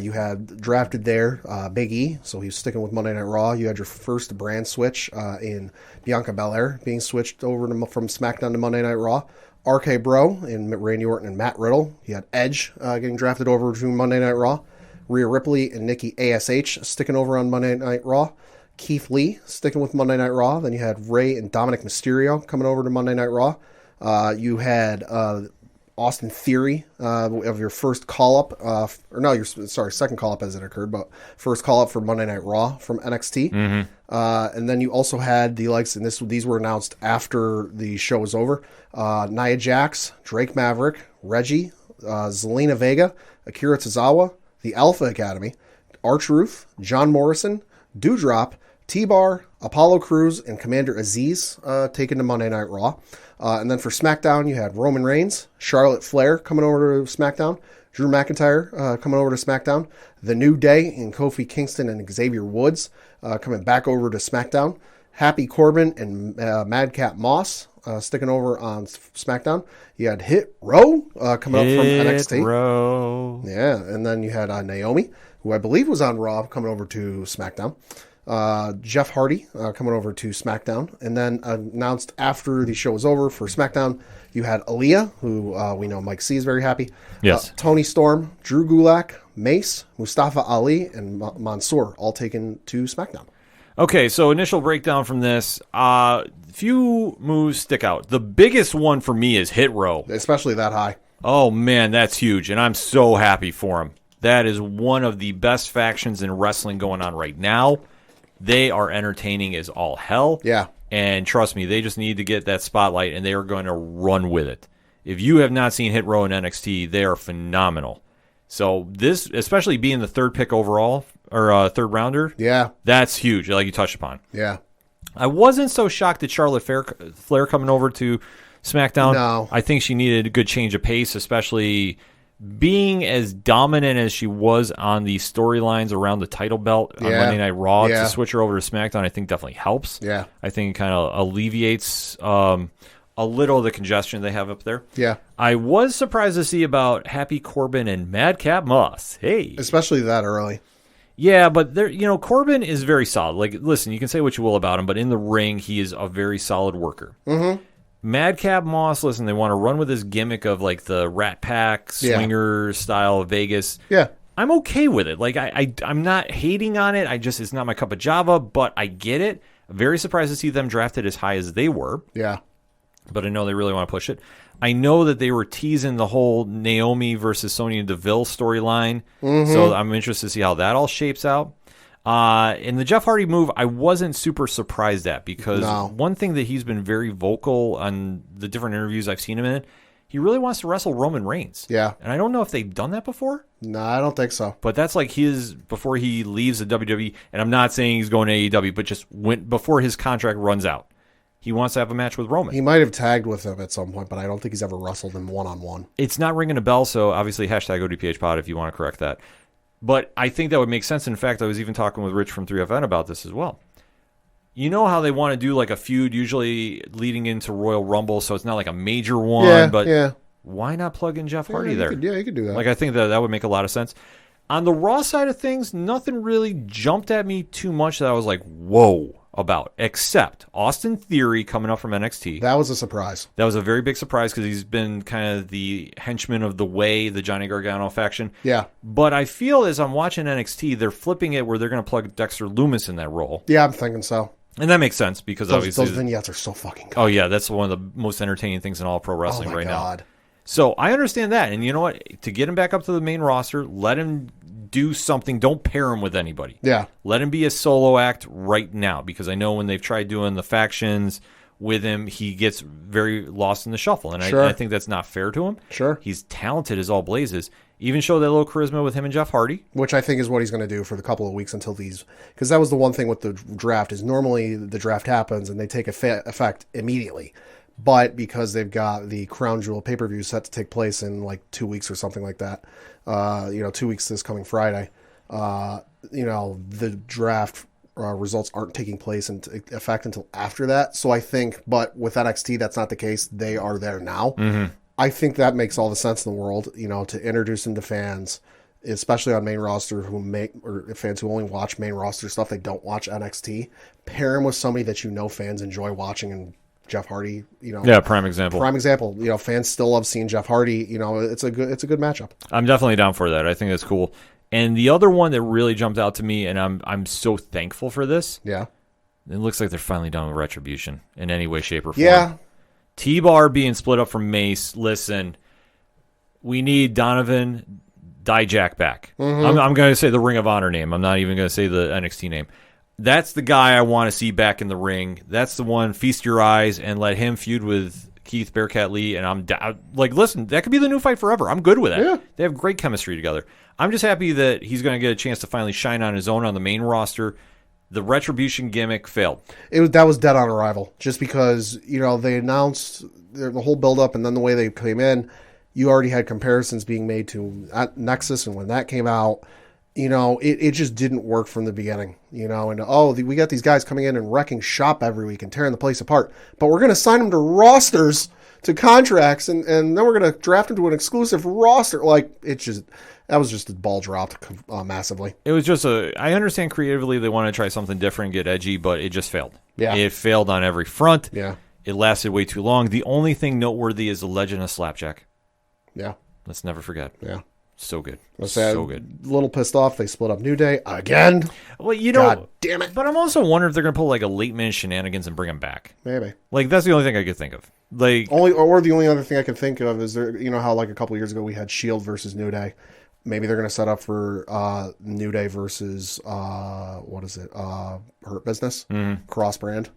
You had drafted there Big E, so he's sticking with Monday Night Raw. You had your first brand switch in Bianca Belair being switched over from SmackDown to Monday Night Raw. RK Bro and Randy Orton and Matt Riddle. You had Edge getting drafted over to Monday Night Raw. Rhea Ripley and Nikki ASH sticking over on Monday Night Raw. Keith Lee sticking with Monday Night Raw. Then you had Rey and Dominic Mysterio coming over to Monday Night Raw. You had Austin Theory of your first call-up. Second call-up as it occurred, but first call-up for Monday Night Raw from NXT. Mm-hmm. And then you also had the likes, and these were announced after the show was over, Nia Jax, Drake Maverick, Reggie, Zelina Vega, Akira Tozawa, the Alpha Academy, R-Truth, John Morrison, Doudrop, T-Bar, Apollo Crews, and Commander Aziz taken to Monday Night Raw. And then for SmackDown, you had Roman Reigns, Charlotte Flair coming over to SmackDown, Drew McIntyre coming over to SmackDown, The New Day and Kofi Kingston and Xavier Woods coming back over to SmackDown, Happy Corbin and Madcap Moss sticking over on SmackDown. You had Hit Row coming up from NXT. Hit Row. Yeah, and then you had Naomi, who I believe was on Raw, coming over to SmackDown. Jeff Hardy coming over to SmackDown, and then announced after the show was over for SmackDown, you had Aaliyah, who we know Mike C is very happy. Yes. Tony Storm, Drew Gulak, Mace, Mustafa Ali, and Mansoor all taken to SmackDown. Okay, so initial breakdown from this. Few moves stick out. The biggest one for me is Hit Row. Especially that high. Oh, man, that's huge, and I'm so happy for him. That is one of the best factions in wrestling going on right now. They are entertaining as all hell. Yeah. And trust me, they just need to get that spotlight, and they are going to run with it. If you have not seen Hit Row in NXT, they are phenomenal. So this, especially being the third pick overall, or third rounder, that's huge, like you touched upon. Yeah. I wasn't so shocked at Charlotte Flair coming over to SmackDown. No. I think she needed a good change of pace, especially being as dominant as she was on the storylines around the title belt on Monday Night Raw. To switch her over to SmackDown, I think definitely helps. Yeah. I think it kind of alleviates a little of the congestion they have up there. Yeah. I was surprised to see about Happy Corbin and Madcap Moss. Hey. Especially that early. Yeah, but Corbin is very solid. Like, listen, you can say what you will about him, but in the ring, he is a very solid worker. Mm-hmm. Madcap Moss, listen, they want to run with this gimmick of like the Rat Pack swinger style of Vegas. Yeah. I'm okay with it. Like I'm not hating on it. It's not my cup of Java, but I get it. I'm very surprised to see them drafted as high as they were. Yeah. But I know they really want to push it. I know that they were teasing the whole Naomi versus Sonya Deville storyline. Mm-hmm. So I'm interested to see how that all shapes out. In the Jeff Hardy move, I wasn't super surprised at, because one thing that he's been very vocal on the different interviews I've seen him in, he really wants to wrestle Roman Reigns. Yeah. And I don't know if they've done that before. No, I don't think so. But that's like before he leaves the WWE, and I'm not saying he's going to AEW, but just before his contract runs out. He wants to have a match with Roman. He might have tagged with him at some point, but I don't think he's ever wrestled him one-on-one. It's not ringing a bell, so obviously hashtag ODPH pod if you want to correct that. But I think that would make sense. In fact, I was even talking with Rich from 3FN about this as well. You know how they want to do like a feud usually leading into Royal Rumble, so it's not like a major one, but why not plug in Jeff Hardy there? You could do that. Like, I think that would make a lot of sense. On the Raw side of things, nothing really jumped at me too much that I was like, whoa, about, except Austin Theory coming up from NXT. That was a surprise. That was a very big surprise because he's been kind of the henchman of the Way, the Johnny Gargano faction. Yeah. But I feel as I'm watching NXT, they're flipping it where they're going to plug Dexter Lumis in that role. Yeah, I'm thinking so. And that makes sense because obviously those vignettes are so fucking good. Oh, yeah, that's one of the most entertaining things in all pro wrestling right now. So I understand that. And you know what? To get him back up to the main roster, let him do something. Don't pair him with anybody. Yeah. Let him be a solo act right now, because I know when they've tried doing the factions with him, he gets very lost in the shuffle. And Sure. I think that's not fair to him. Sure. He's talented as all blazes. Even show that little charisma with him and Jeff Hardy. Which I think is what he's going to do for the couple of weeks until these, because that was the one thing with the draft is normally the draft happens and they take effect immediately. But because they've got the Crown Jewel pay-per-view set to take place in like 2 weeks or something like that, 2 weeks this coming Friday, the draft results aren't taking place in effect until after that. So I think, but with NXT, that's not the case. They are there now. Mm-hmm. I think that makes all the sense in the world, to introduce them to fans, especially on main roster or fans who only watch main roster stuff. They don't watch NXT. Pair him with somebody that fans enjoy watching, and Jeff Hardy, Yeah, prime example. Prime example. Fans still love seeing Jeff Hardy. It's a good matchup. I'm definitely down for that. I think that's cool. And the other one that really jumped out to me, and I'm so thankful for this. Yeah. It looks like they're finally done with Retribution in any way, shape, or form. Yeah. T-Bar being split up from Mace. Listen, we need Donovan Dijak back. Mm-hmm. I'm going to say the Ring of Honor name. I'm not even going to say the NXT name. That's the guy I want to see back in the ring. That's the one. Feast your eyes and let him feud with Keith Bearcat Lee. And I'm down. Listen, that could be the new fight forever. I'm good with that. Yeah. They have great chemistry together. I'm just happy that he's going to get a chance to finally shine on his own on the main roster. The Retribution gimmick failed. That was dead on arrival, just because they announced the whole build-up, and then the way they came in, you already had comparisons being made to Nexus, and when that came out, it just didn't work from the beginning. We got these guys coming in and wrecking shop every week and tearing the place apart, but we're going to sign them to rosters, to contracts, and then we're going to draft them to an exclusive roster. That was just a ball dropped massively. It was just I understand creatively they want to try something different, get edgy, but it just failed. Yeah. It failed on every front. Yeah. It lasted way too long. The only thing noteworthy is the Legend of Slapjack. Yeah. Let's never forget. Yeah. So good. So good. A little pissed off. They split up New Day again. Well, God damn it. But I'm also wondering if they're going to pull like a late minute shenanigans and bring him back. Maybe. That's the only thing I could think of. The only other thing I can think of is there. How a couple years ago we had Shield versus New Day. Maybe they're going to set up for New Day versus Hurt Business, cross brand.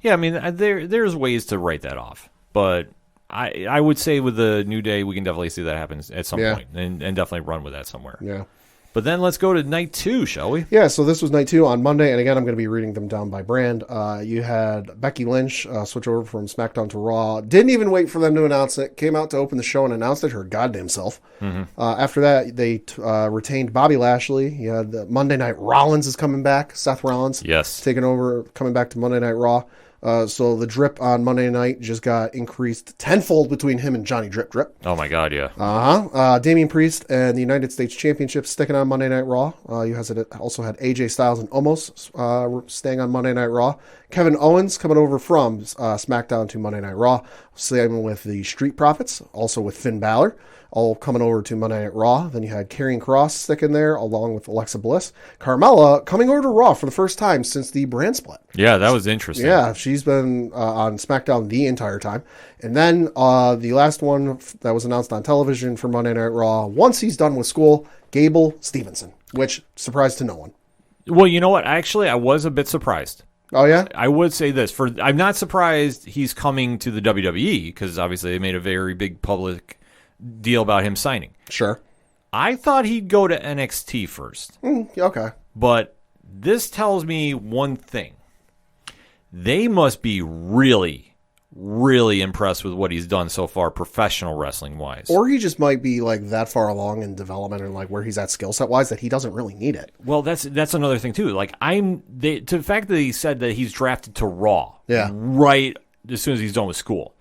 Yeah, there's ways to write that off, but I would say with the New Day we can definitely see that happen at some point, and definitely run with that somewhere. Yeah. But then let's go to night 2, shall we? Yeah, so this was night 2 on Monday, and again, I'm going to be reading them down by brand. You had Becky Lynch switch over from SmackDown to Raw. Didn't even wait for them to announce it. Came out to open the show and announced it her goddamn self. Mm-hmm. After that, they retained Bobby Lashley. You had Monday Night Rollins is coming back. Seth Rollins. Yes. Taking over, coming back to Monday Night Raw. So the drip on Monday night just got increased tenfold between him and Johnny Drip Drip. Oh my God, yeah. Damian Priest and the United States Championship sticking on Monday Night Raw. You also had AJ Styles and Omos staying on Monday Night Raw. Kevin Owens coming over from SmackDown to Monday Night Raw. Same with the Street Profits, also with Finn Balor, all coming over to Monday Night Raw. Then you had Karrion Kross sticking there along with Alexa Bliss. Carmella coming over to Raw for the first time since the brand split. Yeah, that was interesting. Yeah, she's been on SmackDown the entire time. And then the last one that was announced on television for Monday Night Raw, once he's done with school, Gable Stevenson, which surprised to no one. Well, you know what? Actually, I was a bit surprised. Oh, yeah? I would say this. I'm not surprised he's coming to the WWE because obviously they made a very big public deal about him signing. Sure. I thought he'd go to NXT first. Okay. But this tells me one thing. They must be really, really impressed with what he's done so far professional wrestling-wise. Or he just might be that far along in development and where he's at skill set-wise that he doesn't really need it. Well, that's another thing, too. To the fact that he said that he's drafted to Raw right as soon as he's done with school,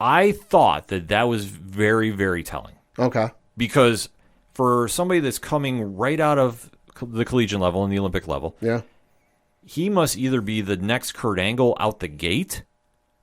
I thought that was very, very telling. Okay. Because for somebody that's coming right out of the collegiate level and the Olympic level, he must either be the next Kurt Angle out the gate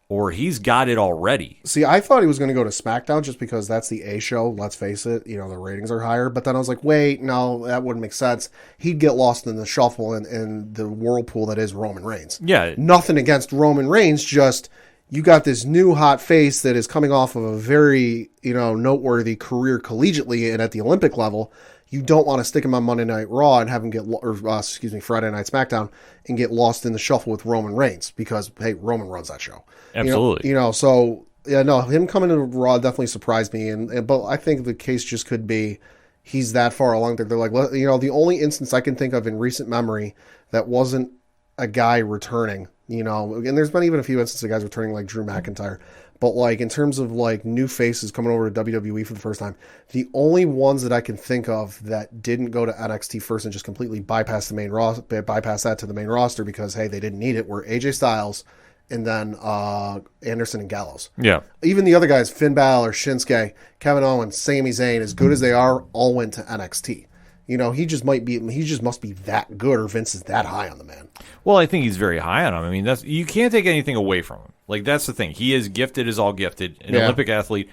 or he's got it already. See, I thought he was going to go to SmackDown just because that's the A show. Let's face it, the ratings are higher. But then I was like, wait, no, that wouldn't make sense. He'd get lost in the shuffle and the whirlpool that is Roman Reigns. Yeah. Nothing against Roman Reigns, just you got this new hot face that is coming off of a very, noteworthy career collegiately and at the Olympic level. You don't want to stick him on Monday Night Raw and have him Friday Night SmackDown and get lost in the shuffle with Roman Reigns because, hey, Roman runs that show. Absolutely. Him coming to Raw definitely surprised me. But I think the case just could be he's that far along that they're like, the only instance I can think of in recent memory that wasn't a guy returning, and there's been even a few instances of guys returning like Drew McIntyre. But like in terms of like new faces coming over to WWE for the first time, the only ones that I can think of that didn't go to NXT first and just completely bypass the main roster, bypass that to the main roster because hey, they didn't need it, were AJ Styles and then Anderson and Gallows. Yeah. Even the other guys, Finn Balor, Shinsuke, Kevin Owens, Sami Zayn, as good as they are, all went to NXT. He just must be that good, or Vince is that high on the man. Well, I think he's very high on him. I mean, you can't take anything away from him. Like, that's the thing. He is gifted as all gifted, an Olympic athlete.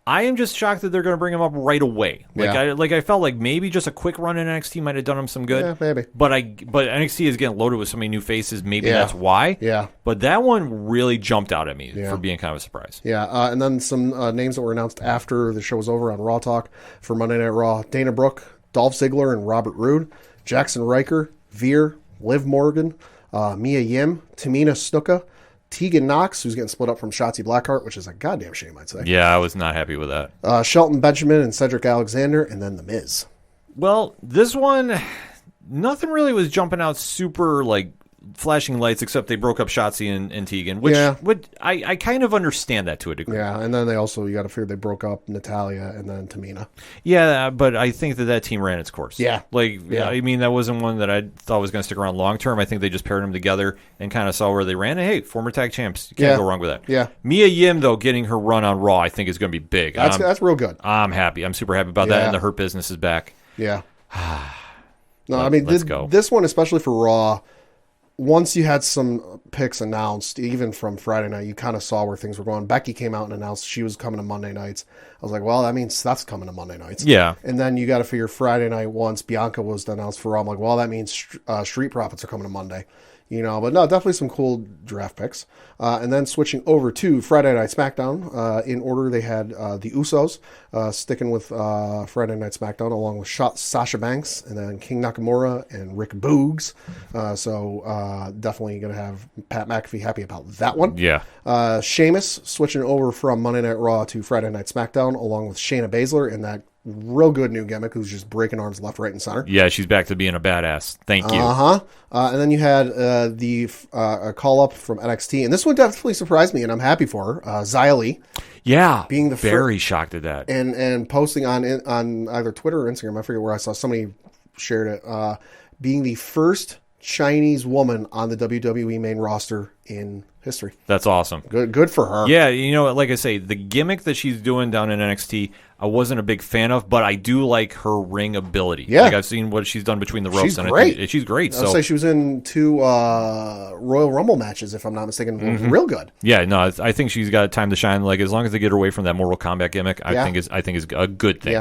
I am just shocked that they're going to bring him up right away. I felt like maybe just a quick run in NXT might have done him some good. Yeah, maybe. But NXT is getting loaded with so many new faces. Maybe that's why. Yeah. But that one really jumped out at me for being kind of a surprise. Yeah, and then some names that were announced after the show was over on Raw Talk for Monday Night Raw: Dana Brooke, Dolph Ziggler, and Robert Roode, Jackson Riker, Veer, Liv Morgan, Mia Yim, Tamina Snuka, Tegan Knox, who's getting split up from Shotzi Blackheart, which is a goddamn shame, I'd say. Yeah, I was not happy with that. Shelton Benjamin and Cedric Alexander, and then The Miz. Well, this one, nothing really was jumping out super, like, flashing lights, except they broke up Shotzi and Tegan, which I kind of understand that to a degree. Yeah, and then they also, you got to figure they broke up Natalya and then Tamina. Yeah, but I think that team ran its course. Yeah. I mean, that wasn't one that I thought was going to stick around long term. I think they just paired them together and kind of saw where they ran. And hey, former tag champs. You can't go wrong with that. Yeah. Mia Yim, though, getting her run on Raw, I think is going to be big. That's real good. I'm happy. I'm super happy about that, and the Hurt Business is back. Yeah. Let's go. This one, especially for Raw, once you had some picks announced, even from Friday night, you kind of saw where things were going. Becky came out and announced she was coming to Monday nights. I was like, well, that means Steph's coming to Monday nights. Yeah. And then you got to figure Friday night, once Bianca was announced for Raw, I'm like, well, that means Street Profits are coming to Monday. But no, definitely some cool draft picks. And then switching over to Friday Night SmackDown, in order they had the Usos sticking with Friday Night SmackDown along with Sasha Banks and then King Nakamura and Rick Boogs. So definitely going to have Pat McAfee happy about that one. Yeah. Sheamus switching over from Monday Night Raw to Friday Night SmackDown along with Shayna Baszler in that real good new gimmick who's just breaking arms left, right, and center. Yeah, she's back to being a badass. Thank you. And then you had a call-up from NXT, and this one definitely surprised me, and I'm happy for her. Xia Li. Yeah, being the very shocked at that. And posting on either Twitter or Instagram, I forget where I saw, somebody shared it, being the first Chinese woman on the WWE main roster in history. That's awesome. Good for her. Yeah, like I say, the gimmick that she's doing down in NXT, I wasn't a big fan of, but I do like her ring ability. Yeah. Like I've seen what she's done between the ropes. She's and great. She's great. I'll say she was in 2 Royal Rumble matches, if I'm not mistaken. Real good. Yeah, no, I think she's got time to shine. Like as long as they get her away from that Mortal Kombat gimmick, I think is a good thing.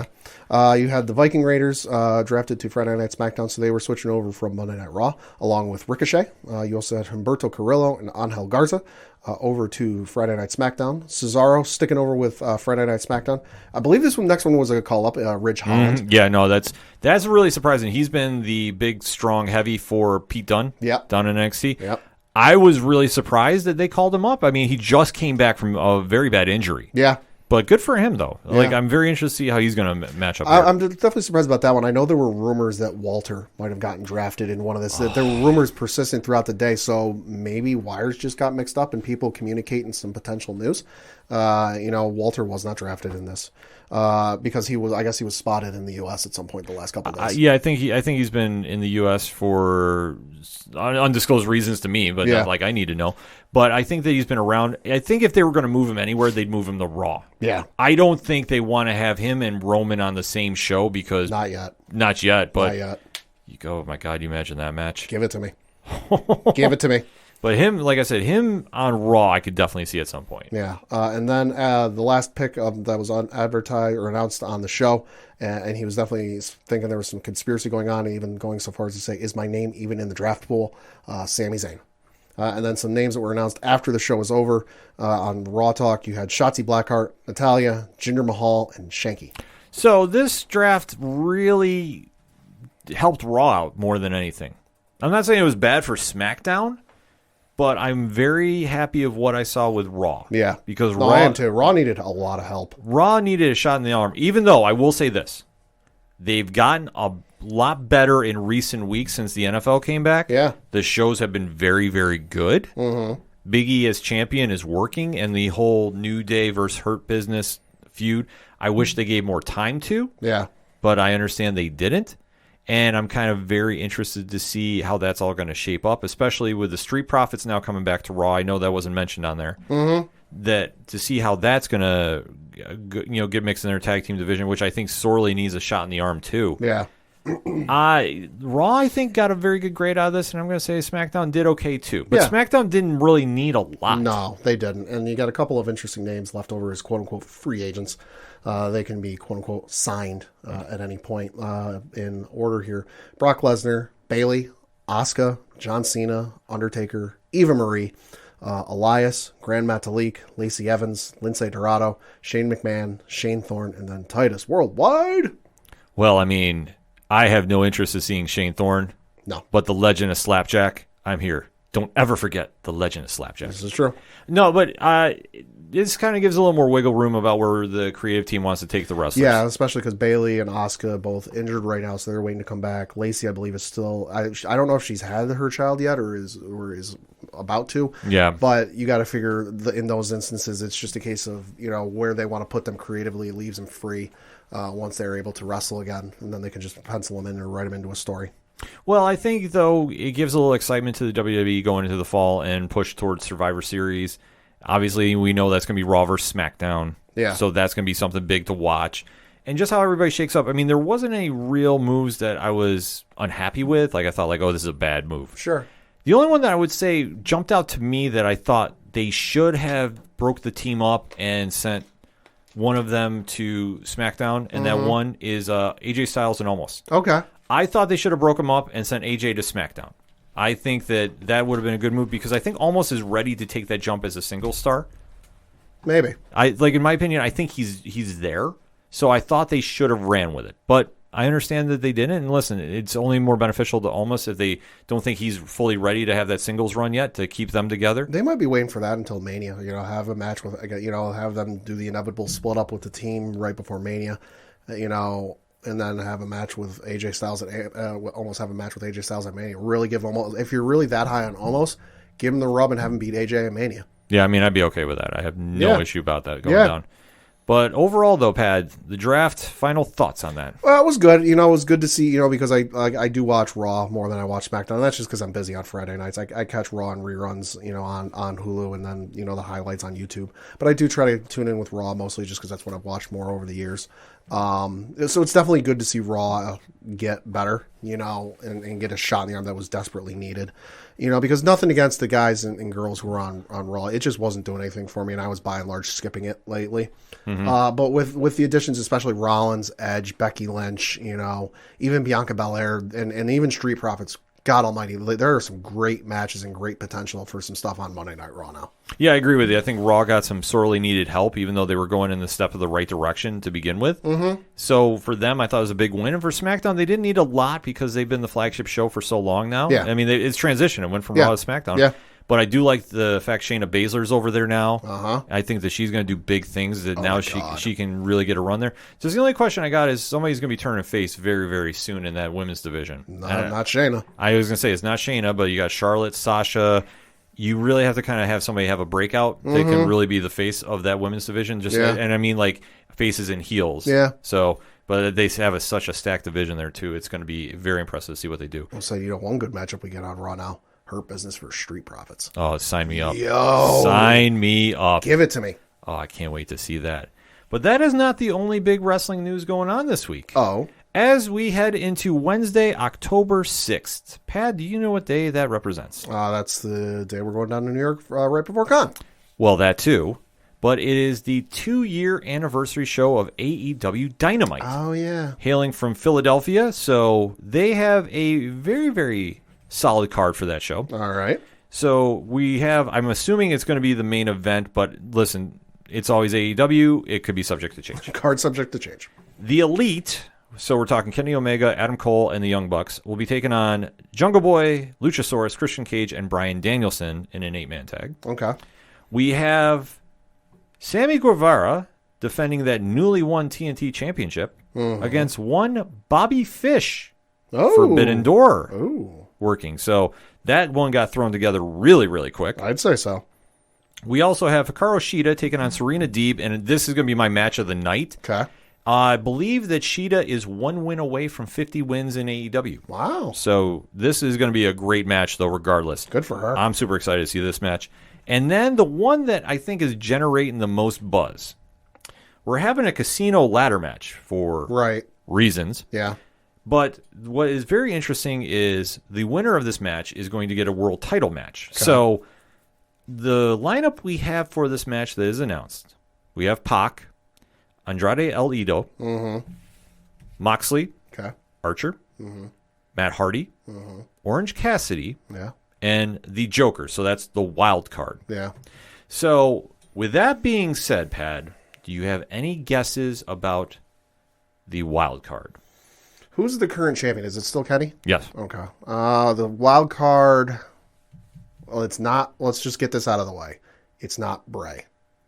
Yeah. You had the Viking Raiders drafted to Friday Night SmackDown, so they were switching over from Monday Night Raw, along with Ricochet. You also had Humberto Carrillo and Angel Garza over to Friday Night SmackDown. Cesaro sticking over with Friday Night SmackDown. I believe this next one was a call-up, Ridge Holland. Yeah, no, that's really surprising. He's been the big, strong, heavy for Pete Dunne down in NXT. Yep. I was really surprised that they called him up. I mean, he just came back from a very bad injury. Yeah. But good for him, though. Yeah. Like, I'm very interested to see how he's going to match up. I'm definitely surprised about that one. I know there were rumors that Walter might have gotten drafted in one of this. There were rumors persistent throughout the day, so maybe wires just got mixed up and people communicating some potential news. Walter was not drafted in this because I guess he was spotted in the U.S. at some point the last couple of days. Yeah, I think he's been in the U.S. for undisclosed reasons to me, but not like I need to know. But I think that he's been around. I think if they were going to move him anywhere, they'd move him to Raw. Yeah. I don't think they want to have him and Roman on the same show because... Not yet. But Not yet. You go, oh my God, you imagine that match? Give it to me. Give it to me. But him, like I said, him on Raw, I could definitely see at some point. Yeah. And then the last pick that was advertised or announced on the show, and he was definitely thinking there was some conspiracy going on, and even going so far as to say, is my name even in the draft pool? Sami Zayn. And then some names that were announced after the show was over. On Raw Talk, you had Shotzi Blackheart, Natalya, Jinder Mahal, and Shanky. So this draft really helped Raw out more than anything. I'm not saying it was bad for SmackDown, but I'm very happy of what I saw with Raw. Yeah. Because I am too. Raw needed a lot of help. Raw needed a shot in the arm, even though I will say this. They've gotten a lot better in recent weeks since the NFL came back. Yeah. The shows have been very, very good. Mm-hmm. Big E as champion is working, and the whole New Day versus Hurt Business feud, I wish they gave more time to. Yeah. But I understand they didn't. And I'm kind of very interested to see how that's all going to shape up, especially with the Street Profits now coming back to Raw. I know that wasn't mentioned on there. Mm-hmm. That to see how that's going to get mixed in their tag team division, which I think sorely needs a shot in the arm too. Yeah. Raw, I think, got a very good grade out of this, and I'm going to say SmackDown did okay too. But SmackDown didn't really need a lot. No, they didn't. And you got a couple of interesting names left over as quote-unquote free agents. They can be quote-unquote signed at any point in order here. Brock Lesnar, Bayley, Asuka, John Cena, Undertaker, Eva Marie, Elias, Grand Metalik, Lacey Evans, Lindsay Dorado, Shane McMahon, Shane Thorne, and then Titus Worldwide. Well, I mean, I have no interest in seeing Shane Thorne. No. But the Legend of Slapjack, I'm here. Don't ever forget the Legend of Slapjack. This is true. No, but this kind of gives a little more wiggle room about where the creative team wants to take the wrestlers. Yeah, especially because Bayley and Asuka both injured right now, so they're waiting to come back. Lacey, I believe, is still. I don't know if she's had her child yet or is about to. Yeah. But you got to figure in those instances, it's just a case of where they want to put them creatively. It leaves them free once they're able to wrestle again, and then they can just pencil them in or write them into a story. Well, I think, though, it gives a little excitement to the WWE going into the fall and push towards Survivor Series. Obviously, we know that's going to be Raw versus SmackDown. Yeah. So that's going to be something big to watch. And just how everybody shakes up. I mean, there wasn't any real moves that I was unhappy with. Like, I thought, oh, this is a bad move. Sure. The only one that I would say jumped out to me that I thought they should have broke the team up and sent one of them to SmackDown, and that one is AJ Styles and Omos. Okay. I thought they should have broke them up and sent AJ to SmackDown. I think that would have been a good move because I think Omos is ready to take that jump as a single star. Maybe. In my opinion, I think he's there. So I thought they should have ran with it. But I understand that they didn't. And listen, it's only more beneficial to Omos if they don't think he's fully ready to have that singles run yet to keep them together. They might be waiting for that until Mania. Have a match with, have them do the inevitable split up with the team right before Mania, and then have a match with AJ Styles almost have a match with AJ Styles at Mania. Really give Omos, if you're really that high on Omos, give him the rub and have him beat AJ at Mania. Yeah, I mean, I'd be okay with that. I have no issue about that going down. But overall, though, Pad, the draft, final thoughts on that? Well, it was good. It was good to see, because I do watch Raw more than I watch SmackDown. And that's just because I'm busy on Friday nights. I catch Raw and reruns, on Hulu and then, the highlights on YouTube. But I do try to tune in with Raw mostly just because that's what I've watched more over the years. So it's definitely good to see Raw get better, and get a shot in the arm that was desperately needed. Because nothing against the guys and girls who were on Raw. It just wasn't doing anything for me, and I was by and large skipping it lately. Mm-hmm. But with the additions, especially Rollins, Edge, Becky Lynch, even Bianca Belair, and even Street Profits, God almighty, there are some great matches and great potential for some stuff on Monday Night Raw now. Yeah, I agree with you. I think Raw got some sorely needed help, even though they were going in the step of the right direction to begin with. Mm-hmm. So for them, I thought it was a big win. And for SmackDown, they didn't need a lot because they've been the flagship show for so long now. Yeah. I mean, it's transitioned. It went from Raw to SmackDown. Yeah. But I do like the fact Shayna Baszler's over there now. Uh-huh. I think that she's going to do big things, that now she can really get a run there. So the only question I got is somebody's going to be turning face very, very soon in that women's division. Not Shayna. I was going to say it's not Shayna, but you got Charlotte, Sasha. You really have to kind of have somebody have a breakout that can really be the face of that women's division. And I mean, like, faces and heels. Yeah. So, but they have such a stacked division there, too. It's going to be very impressive to see what they do. So, one good matchup we get on Raw now. Hurt Business for Street Profits. Oh, sign me up. Yo. Sign me up. Give it to me. Oh, I can't wait to see that. But that is not the only big wrestling news going on this week. Oh. As we head into Wednesday, October 6th. Pad, do you know what day that represents? That's the day we're going down to New York right before Con. Well, that too. But it is the 2-year anniversary show of AEW Dynamite. Oh, yeah. Hailing from Philadelphia. So they have a very, very solid card for that show. All right. So we have, I'm assuming it's going to be the main event, but listen, it's always AEW. It could be subject to change. Card subject to change. The Elite, so we're talking Kenny Omega, Adam Cole, and the Young Bucks, will be taking on Jungle Boy, Luchasaurus, Christian Cage, and Bryan Danielson in an 8-man tag. Okay. We have Sammy Guevara defending that newly won TNT championship against one Bobby Fish. Forbidden Door working. So that one got thrown together really, really quick. I'd say so. We also have Hikaru Shida taking on Serena Deeb, and this is going to be my match of the night. Okay. I believe that Shida is 1 win away from 50 wins in AEW. Wow. So this is going to be a great match, though, regardless. Good for her. I'm super excited to see this match. And then the one that I think is generating the most buzz. We're having a casino ladder match for reasons. Yeah. But what is very interesting is the winner of this match is going to get a world title match. Okay. So the lineup we have for this match that is announced, we have Pac, Andrade El Idolo, Moxley, Archer, Matt Hardy, Orange Cassidy, and the Joker. So that's the wild card. Yeah. So with that being said, Pad, do you have any guesses about the wild card? Who's the current champion? Is it still Kenny? Yes. Okay. The wild card. Well, it's not. Let's just get this out of the way. It's not Bray.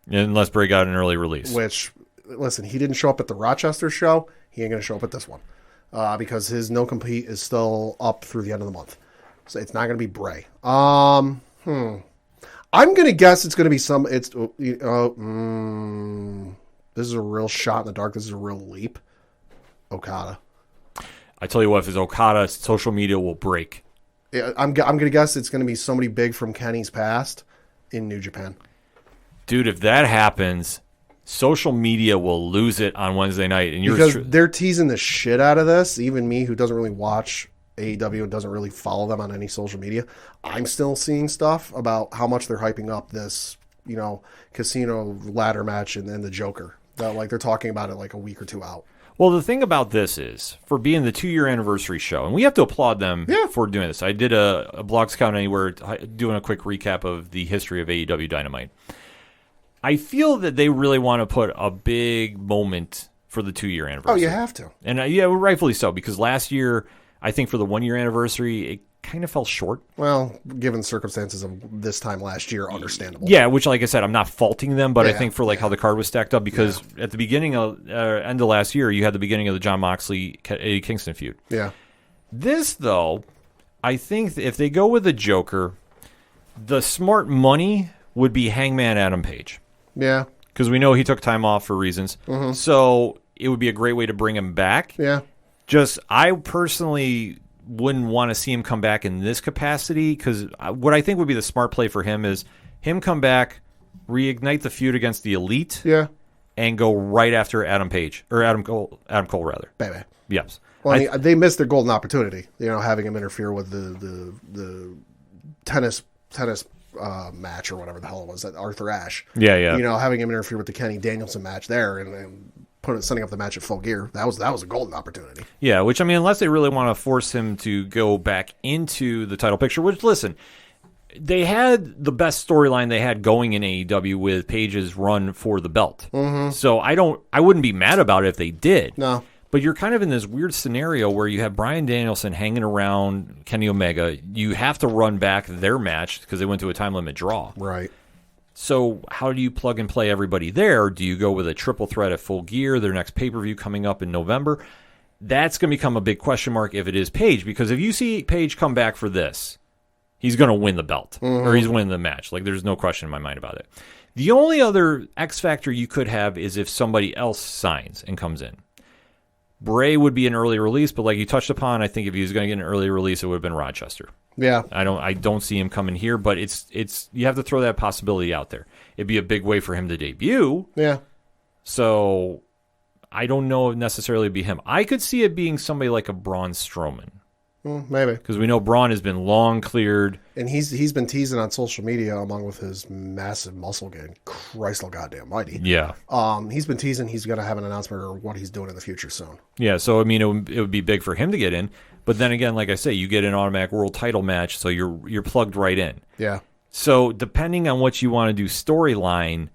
Unless Bray got an early release. Which, listen, he didn't show up at the Rochester show. He ain't going to show up at this one because his no compete is still up through the end of the month. So it's not going to be Bray. I'm going to guess it's going to be some. It's this is a real shot in the dark. This is a real leap. Okada. I tell you what, if it's Okada, social media will break. Yeah, I'm going to guess it's going to be somebody big from Kenny's past in New Japan. Dude, if that happens, social media will lose it on Wednesday night. And because they're teasing the shit out of this. Even me, who doesn't really watch AEW and doesn't really follow them on any social media, I'm still seeing stuff about how much they're hyping up this, casino ladder match and then the Joker. Like they're talking about it like a week or two out. Well, the thing about this is, for being the 2-year anniversary show, and we have to applaud them for doing this. I did a Blog Scout Anywhere doing a quick recap of the history of AEW Dynamite. I feel that they really want to put a big moment for the 2-year anniversary. Oh, you have to. And rightfully so, because last year, I think for the 1-year anniversary, it kind of fell short. Well, given the circumstances of this time last year, understandable. Yeah, which, like I said, I'm not faulting them, but I think for how the card was stacked up, because at the beginning of end of last year, you had the beginning of the John Moxley Eddie Kingston feud. Yeah. This, though, I think if they go with the Joker, the smart money would be Hangman Adam Page. Yeah. Because we know he took time off for reasons. Mm-hmm. So it would be a great way to bring him back. Yeah. I personally wouldn't want to see him come back in this capacity, because what I think would be the smart play for him is him come back, reignite the feud against the Elite, and go right after Adam Page, or Adam Cole rather. Baby. Yes. Well, they missed their golden opportunity, having him interfere with the tennis match or whatever the hell it was, that Arthur Ashe. Yeah. Having him interfere with the Kenny Danielson match there and setting up the match at Full Gear. That was a golden opportunity. Yeah, which, unless they really want to force him to go back into the title picture, which, listen, they had the best storyline they had going in AEW with Page's run for the belt. Mm-hmm. So I wouldn't be mad about it if they did. No. But you're kind of in this weird scenario where you have Bryan Danielson hanging around Kenny Omega. You have to run back their match because they went to a time limit draw. Right. So how do you plug and play everybody there? Do you go with a triple threat at Full Gear, their next pay-per-view coming up in November? That's going to become a big question mark if it is Page, because if you see Page come back for this, he's going to win the belt, or he's winning the match. There's no question in my mind about it. The only other X factor you could have is if somebody else signs and comes in. Bray would be an early release, but like you touched upon, I think if he was going to get an early release, it would have been Rochester. Yeah. I don't see him coming here, but it's you have to throw that possibility out there. It'd be a big way for him to debut. Yeah. So I don't know if necessarily it'd be him. I could see it being somebody like a Braun Strowman. Maybe. Because we know Braun has been long cleared. And he's been teasing on social media along with his massive muscle gain. Christ goddamn mighty. Yeah. He's been teasing he's going to have an announcement or what he's doing in the future soon. Yeah, so it would be big for him to get in. But then again, like I say, you get an automatic world title match, so you're plugged right in. Yeah. So depending on what you want to do storyline,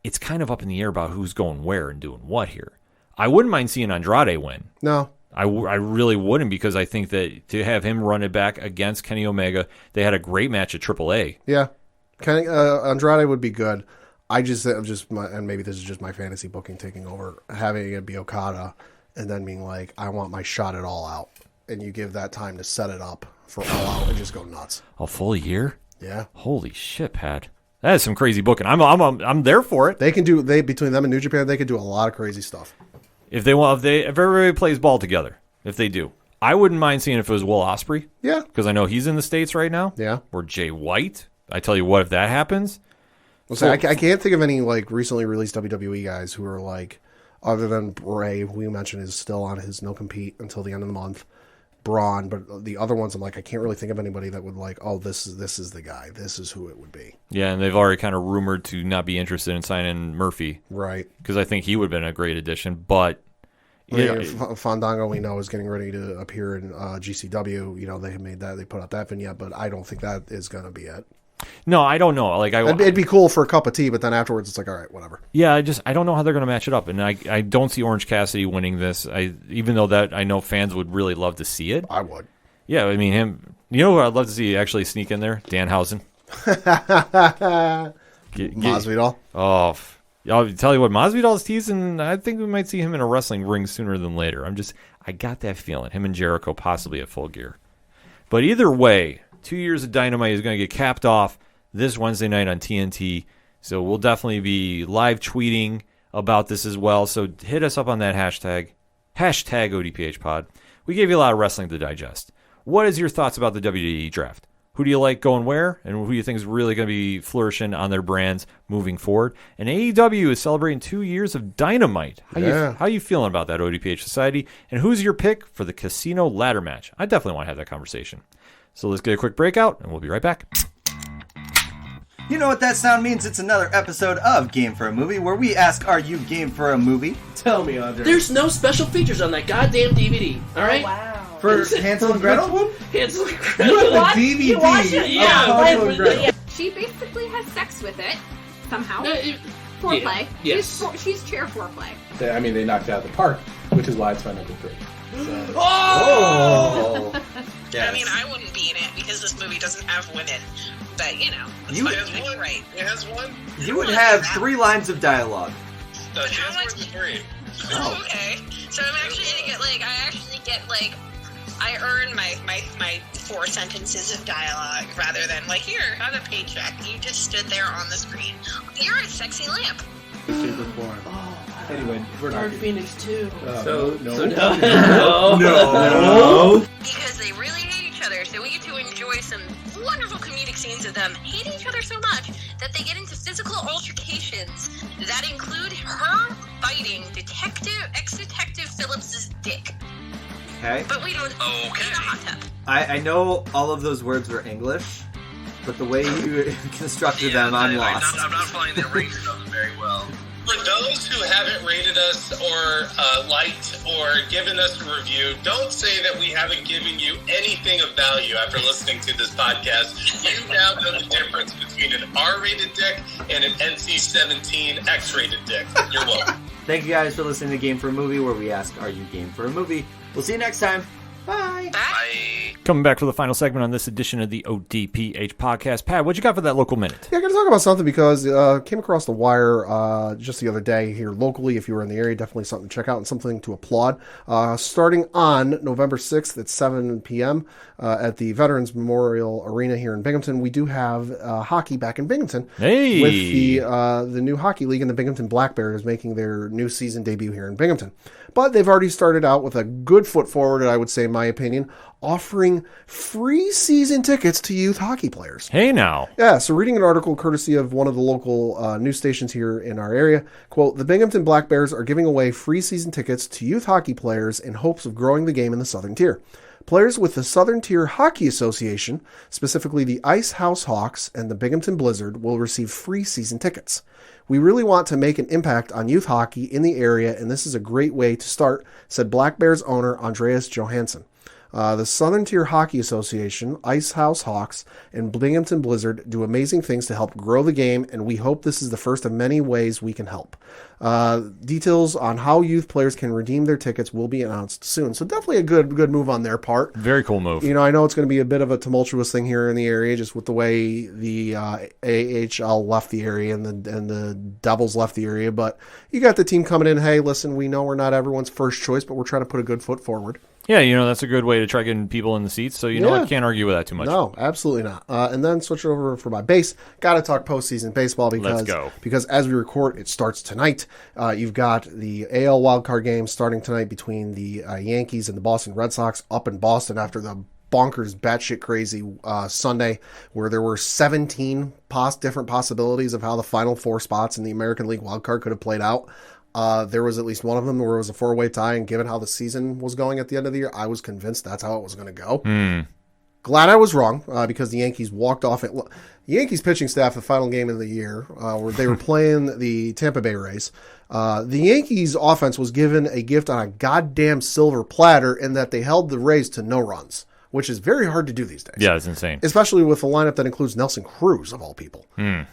it's kind of up in the air about who's going where and doing what here. I wouldn't mind seeing Andrade win. No. I really wouldn't, because I think that to have him run it back against Kenny Omega, they had a great match at AAA. Yeah. Andrade would be good. And maybe this is just my fantasy booking taking over, having it be Okada and then being like, I want my shot at All Out. And you give that time to set it up for All Out and just go nuts. A full year? Yeah. Holy shit, Pat. That is some crazy booking. I'm there for it. Between them and New Japan, they could do a lot of crazy stuff. If everybody plays ball together, if they do. I wouldn't mind seeing if it was Will Ospreay. Yeah. Because I know he's in the States right now. Yeah. Or Jay White. I tell you what, if that happens. I can't think of any like recently released WWE guys who are like, other than Bray, who we mentioned is still on his no compete until the end of the month. Braun, but the other ones I'm like, I can't really think of anybody that would like, oh, this is the guy. This is who it would be. Yeah, and they've already kind of rumored to not be interested in signing Murphy. Right. Because I think he would have been a great addition, but Fandango, we know, is getting ready to appear in GCW. You know, they put out that vignette, but I don't think that is going to be it. No, I don't know. Like, it'd be cool for a cup of tea, but then afterwards it's like, all right, whatever. Yeah, I don't know how they're going to match it up, and I don't see Orange Cassidy winning this. Even though that I know fans would really love to see it. I would. Yeah, I mean him. You know who I'd love to see actually sneak in there? Danhausen. Masvidal. Oh, I'll tell you what, Masvidal's teasing. I think we might see him in a wrestling ring sooner than later. I got that feeling. Him and Jericho possibly at Full Gear. But either way, 2 years of Dynamite is going to get capped off this Wednesday night on TNT. So we'll definitely be live tweeting about this as well. So hit us up on that hashtag ODPH pod. We gave you a lot of wrestling to digest. What is your thoughts about the WWE draft? Who do you like going where, and who do you think is really going to be flourishing on their brands moving forward? And AEW is celebrating 2 years of Dynamite. How you feeling about that, ODPH Society? And who's your pick for the Casino Ladder match? I definitely want to have that conversation. So let's get a quick breakout, and we'll be right back. You know what that sound means? It's another episode of Game for a Movie, where we ask, are you game for a movie? Tell me, Andre. There's no special features on that goddamn DVD, alright? Oh, wow. For Hansel and Gretel? Hansel and You Gretel. watch it? Yeah. Hansel and Gretel. She basically has sex with it, somehow. No, Foreplay. Yeah, yes. She's chair foreplay. They knocked it out of the park, which is why it's my number 3. So. Oh! Yes. I mean, I wouldn't be in it because this movie doesn't have women. But, you know, You- it has one, right? It has one. You would have 3 lines of dialogue. But how much? Oh. Okay. So I'm actually gonna get, I earn my 4 sentences of dialogue rather than, here, have a paycheck. You just stood there on the screen. You're a sexy lamp. Super form. Anyway, we're not. Dark Phoenix 2. No. No. Because they really hate each other, so we get to enjoy some wonderful comedic scenes of them hating each other so much that they get into physical altercations that include her biting ex-detective Phillips's dick. Okay. But we don't in a hot tub. I know all of those words were English, but the way you constructed them, I'm lost. I'm not finding the range of them very well. For those who haven't rated us or liked or given us a review, don't say that we haven't given you anything of value after listening to this podcast. You now know the difference between an R-rated dick and an NC-17 X-rated dick. You're welcome. Thank you guys for listening to Game for a Movie, where we ask, are you game for a movie? We'll see you next time. Bye. Bye. Coming back for the final segment on this edition of the ODPH podcast. Pat, what you got for that local minute? Yeah, I'm going to talk about something because came across the wire just the other day here locally. If you were in the area, definitely something to check out and something to applaud. Starting on November 6th at 7 p.m. At the Veterans Memorial Arena here in Binghamton, we do have hockey back in Binghamton. Hey! With the new hockey league, and the Binghamton Black Bears making their new season debut here in Binghamton. But they've already started out with a good foot forward, I would say, in my opinion, offering free season tickets to youth hockey players. Hey now. Yeah, so reading an article courtesy of one of the local news stations here in our area, quote, the Binghamton Black Bears are giving away free season tickets to youth hockey players in hopes of growing the game in the Southern Tier. Players with the Southern Tier Hockey Association, specifically the Ice House Hawks and the Binghamton Blizzard, will receive free season tickets. We really want to make an impact on youth hockey in the area, and this is a great way to start, said Black Bears owner Andreas Johansson. The Southern Tier Hockey Association, Ice House Hawks, and Binghamton Blizzard do amazing things to help grow the game, and we hope this is the first of many ways we can help. Details on how youth players can redeem their tickets will be announced soon. So definitely a good move on their part. Very cool move. You know, I know it's going to be a bit of a tumultuous thing here in the area, just with the way the AHL left the area and the Devils left the area. But you got the team coming in. Hey, listen, we know we're not everyone's first choice, but we're trying to put a good foot forward. Yeah, that's a good way to try getting people in the seats. So, I can't argue with that too much. No, absolutely not. And then switch it over for my base. Got to talk postseason baseball because as we record, it starts tonight. You've got the AL wildcard game starting tonight between the Yankees and the Boston Red Sox up in Boston after the bonkers, batshit crazy Sunday where there were 17 different possibilities of how the final 4 spots in the American League wildcard could have played out. There was at least one of them where it was a 4-way tie, and given how the season was going at the end of the year, I was convinced that's how it was going to go. Glad I was wrong because the Yankees walked off it. The Yankees pitching staff, the final game of the year, where they were playing the Tampa Bay Rays. The Yankees offense was given a gift on a goddamn silver platter in that they held the Rays to no runs, which is very hard to do these days. Yeah, it's insane. Especially with a lineup that includes Nelson Cruz, of all people. 8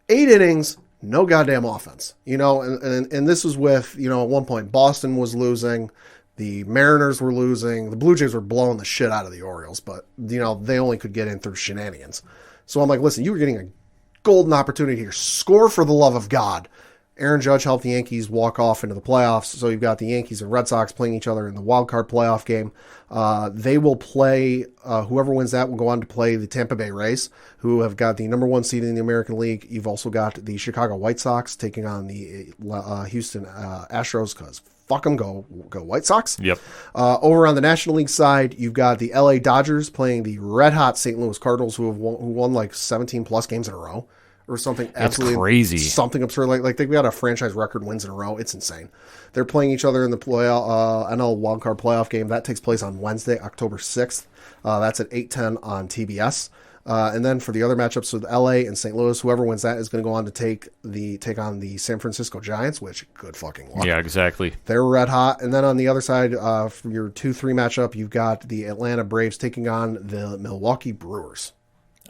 innings, no goddamn offense, and this was with, at one point Boston was losing, the Mariners were losing, the Blue Jays were blowing the shit out of the Orioles, but, they only could get in through shenanigans. So I'm like, listen, you were getting a golden opportunity here. Score for the love of God. Aaron Judge helped the Yankees walk off into the playoffs. So you've got the Yankees and Red Sox playing each other in the wild card playoff game. They will play, whoever wins that will go on to play the Tampa Bay Rays, who have got the number 1 seed in the American League. You've also got the Chicago White Sox taking on the Houston Astros, because fuck them, go White Sox. Yep. Over on the National League side, you've got the LA Dodgers playing the red-hot St. Louis Cardinals, who won like 17-plus games in a row. Or something absolutely crazy, something absurd. Like they've got a franchise record wins in a row. It's insane. They're playing each other in the NL wildcard playoff game that takes place on Wednesday, October 6th. That's at 8:10 on TBS. And then for the other matchups with LA and St. Louis, whoever wins that is going to go on to take on the San Francisco Giants, which good fucking luck. Yeah, exactly. They're red hot. And then on the other side, for your 2-3 matchup, you've got the Atlanta Braves taking on the Milwaukee Brewers.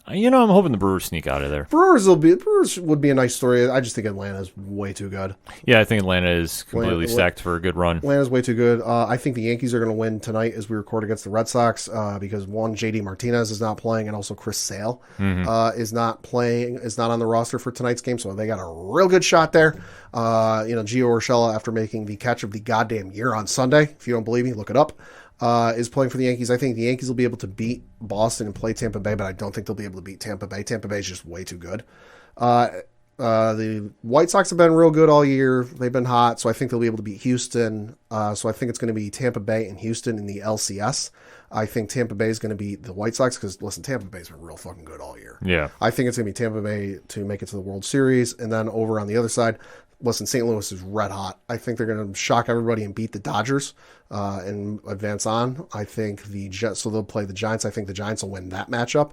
I'm hoping the Brewers sneak out of there. Brewers would be a nice story. I just think Atlanta's way too good. Yeah, I think Atlanta is completely stacked for a good run. Atlanta's way too good. I think the Yankees are going to win tonight as we record against the Red Sox because one, JD Martinez is not playing, and also Chris Sale is not on the roster for tonight's game. So they got a real good shot there. Gio Urshela, after making the catch of the goddamn year on Sunday, if you don't believe me, look it up. Is playing for the Yankees. I think the Yankees will be able to beat Boston and play Tampa Bay, but I don't think they'll be able to beat Tampa Bay. Tampa Bay is just way too good. The White Sox have been real good all year. They've been hot, so I think they'll be able to beat Houston. So I think it's going to be Tampa Bay and Houston in the LCS. I think Tampa Bay is going to beat the White Sox because, listen, Tampa Bay's been real fucking good all year. Yeah. I think it's going to be Tampa Bay to make it to the World Series, and then over on the other side, listen, St. Louis is red hot. I think they're going to shock everybody and beat the Dodgers and advance on. I think so they'll play the Giants. I think the Giants will win that matchup.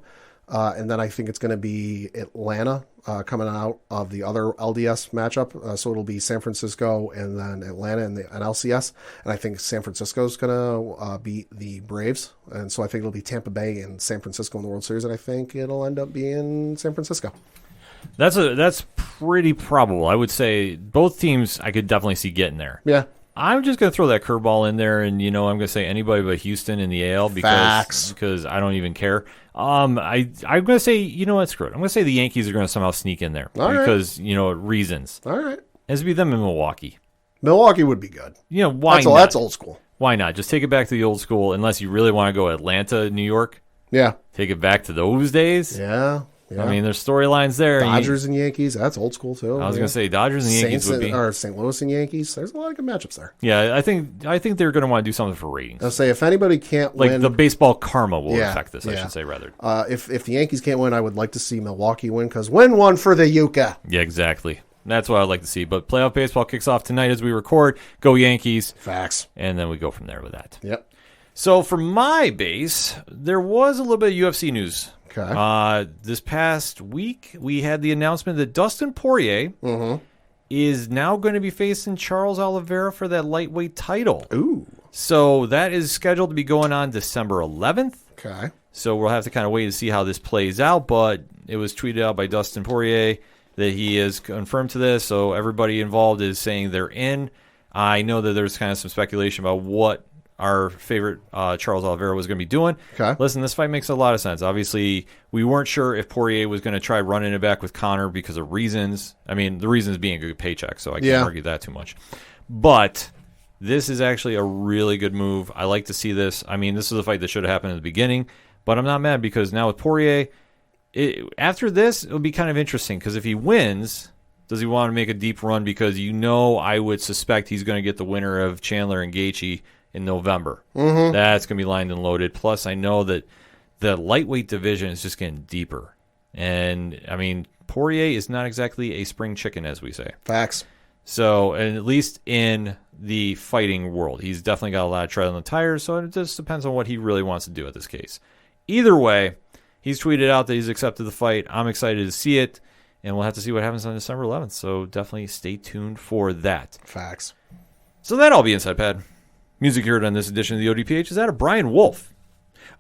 And then I think it's going to be Atlanta coming out of the other LDS matchup. So it'll be San Francisco and then Atlanta in the NLCS. And I think San Francisco is going to beat the Braves. And so I think it'll be Tampa Bay and San Francisco in the World Series. And I think it'll end up being San Francisco. That's pretty probable. I would say both teams I could definitely see getting there. Yeah. I'm just going to throw that curveball in there, and I'm going to say anybody but Houston in the AL because I don't even care. I'm going to say, what, screw it. I'm going to say the Yankees are going to somehow sneak in there because, reasons. All right. It's be them in Milwaukee. Milwaukee would be good. Why not? That's old school. Why not? Just take it back to the old school, unless you really want to go Atlanta, New York. Yeah. Take it back to those days. Yeah. I mean, there's storylines there. Dodgers and Yankees, that's old school too. I was going to say Dodgers and Yankees would be. Or St. Louis and Yankees. There's a lot of good matchups there. Yeah, I think they're going to want to do something for ratings. I'll say if anybody can't win, like the baseball karma will affect this. I should say rather. If the Yankees can't win, I would like to see Milwaukee win because win one for the Yucca. Yeah, exactly. That's what I'd like to see. But playoff baseball kicks off tonight as we record. Go Yankees. Facts. And then we go from there with that. Yep. So for my base, there was a little bit of UFC news. Okay. This past week, we had the announcement that Dustin Poirier is now going to be facing Charles Oliveira for that lightweight title. Ooh. So that is scheduled to be going on December 11th. Okay. So we'll have to kind of wait to see how this plays out, but it was tweeted out by Dustin Poirier that he is confirmed to this, so everybody involved is saying they're in. I know that there's kind of some speculation about what our favorite Charles Oliveira was going to be doing. Okay. Listen, this fight makes a lot of sense. Obviously, we weren't sure if Poirier was going to try running it back with Conor because of reasons. I mean, the reasons being a good paycheck, so I can't argue that too much. But this is actually a really good move. I like to see this. I mean, this is a fight that should have happened in the beginning, but I'm not mad because now with Poirier, after this, it'll be kind of interesting because if he wins, does he want to make a deep run? Because I would suspect he's going to get the winner of Chandler and Gaethje in November. Mm-hmm. That's going to be lined and loaded. Plus, I know that the lightweight division is just getting deeper. And, I mean, Poirier is not exactly a spring chicken, as we say. Facts. So, and at least in the fighting world, he's definitely got a lot of tread on the tires, so it just depends on what he really wants to do at this case. Either way, he's tweeted out that he's accepted the fight. I'm excited to see it, and we'll have to see what happens on December 11th, so definitely stay tuned for that. Facts. So that all being said, Pad, music heard on this edition of the ODPH is that of Brian Wolf.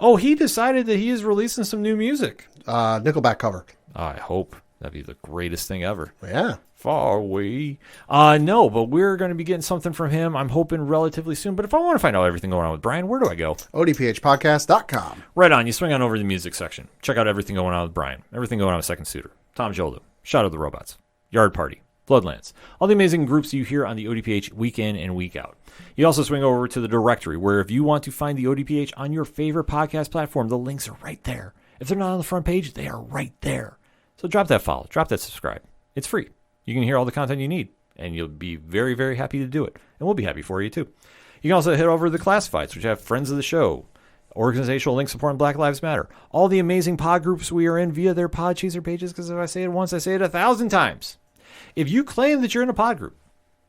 Oh, he decided that he is releasing some new music. Nickelback cover. I hope. That'd be the greatest thing ever. Yeah. Far away. No, but we're going to be getting something from him, I'm hoping, relatively soon. But if I want to find out everything going on with Brian, where do I go? ODPHpodcast.com. Right on. You swing on over to the music section. Check out everything going on with Brian. Everything going on with Second Suitor, Tom Joldo, Shadow of the Robots, Yard Party, Bloodlands. All the amazing groups you hear on the ODPH week in and week out. You also swing over to the directory, where if you want to find the ODPH on your favorite podcast platform, the links are right there. If they're not on the front page, they are right there. So drop that follow. Drop that subscribe. It's free. You can hear all the content you need, and you'll be very, very happy to do it. And we'll be happy for you, too. You can also head over to the Classifieds, which have friends of the show, organizational links supporting Black Lives Matter, all the amazing pod groups we are in via their Podchaser pages, because if I say it once, I say it 1,000 times. If you claim that you're in a pod group,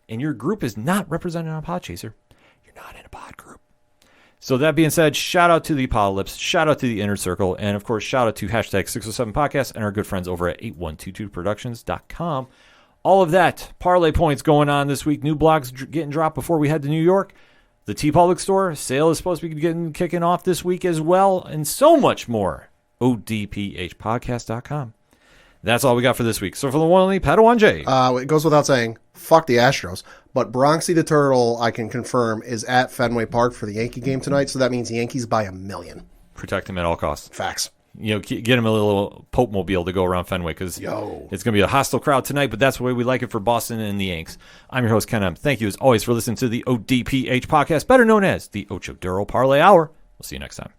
and your group is not represented on Podchaser, you're not in a pod group. So that being said, shout out to the aPODalypse, shout out to the Inner Circle, and of course, shout out to #607podcast and our good friends over at 8122productions.com. All of that, parlay points going on this week. New blogs getting dropped before we head to New York. The TeePublic store sale is supposed to be kicking off this week as well, and so much more. ODPHpodcast.com. That's all we got for this week. So for the one only Padawan J. It goes without saying, fuck the Astros. But Bronxy the Turtle, I can confirm, is at Fenway Park for the Yankee game tonight, so that means the Yankees by 1 million. Protect him at all costs. Facts. Get him a little Pope mobile to go around Fenway, because it's going to be a hostile crowd tonight, but that's the way we like it for Boston and the Yanks. I'm your host, Ken M. Thank you, as always, for listening to the ODPH podcast, better known as the Ocho Duro Parlay Hour. We'll see you next time.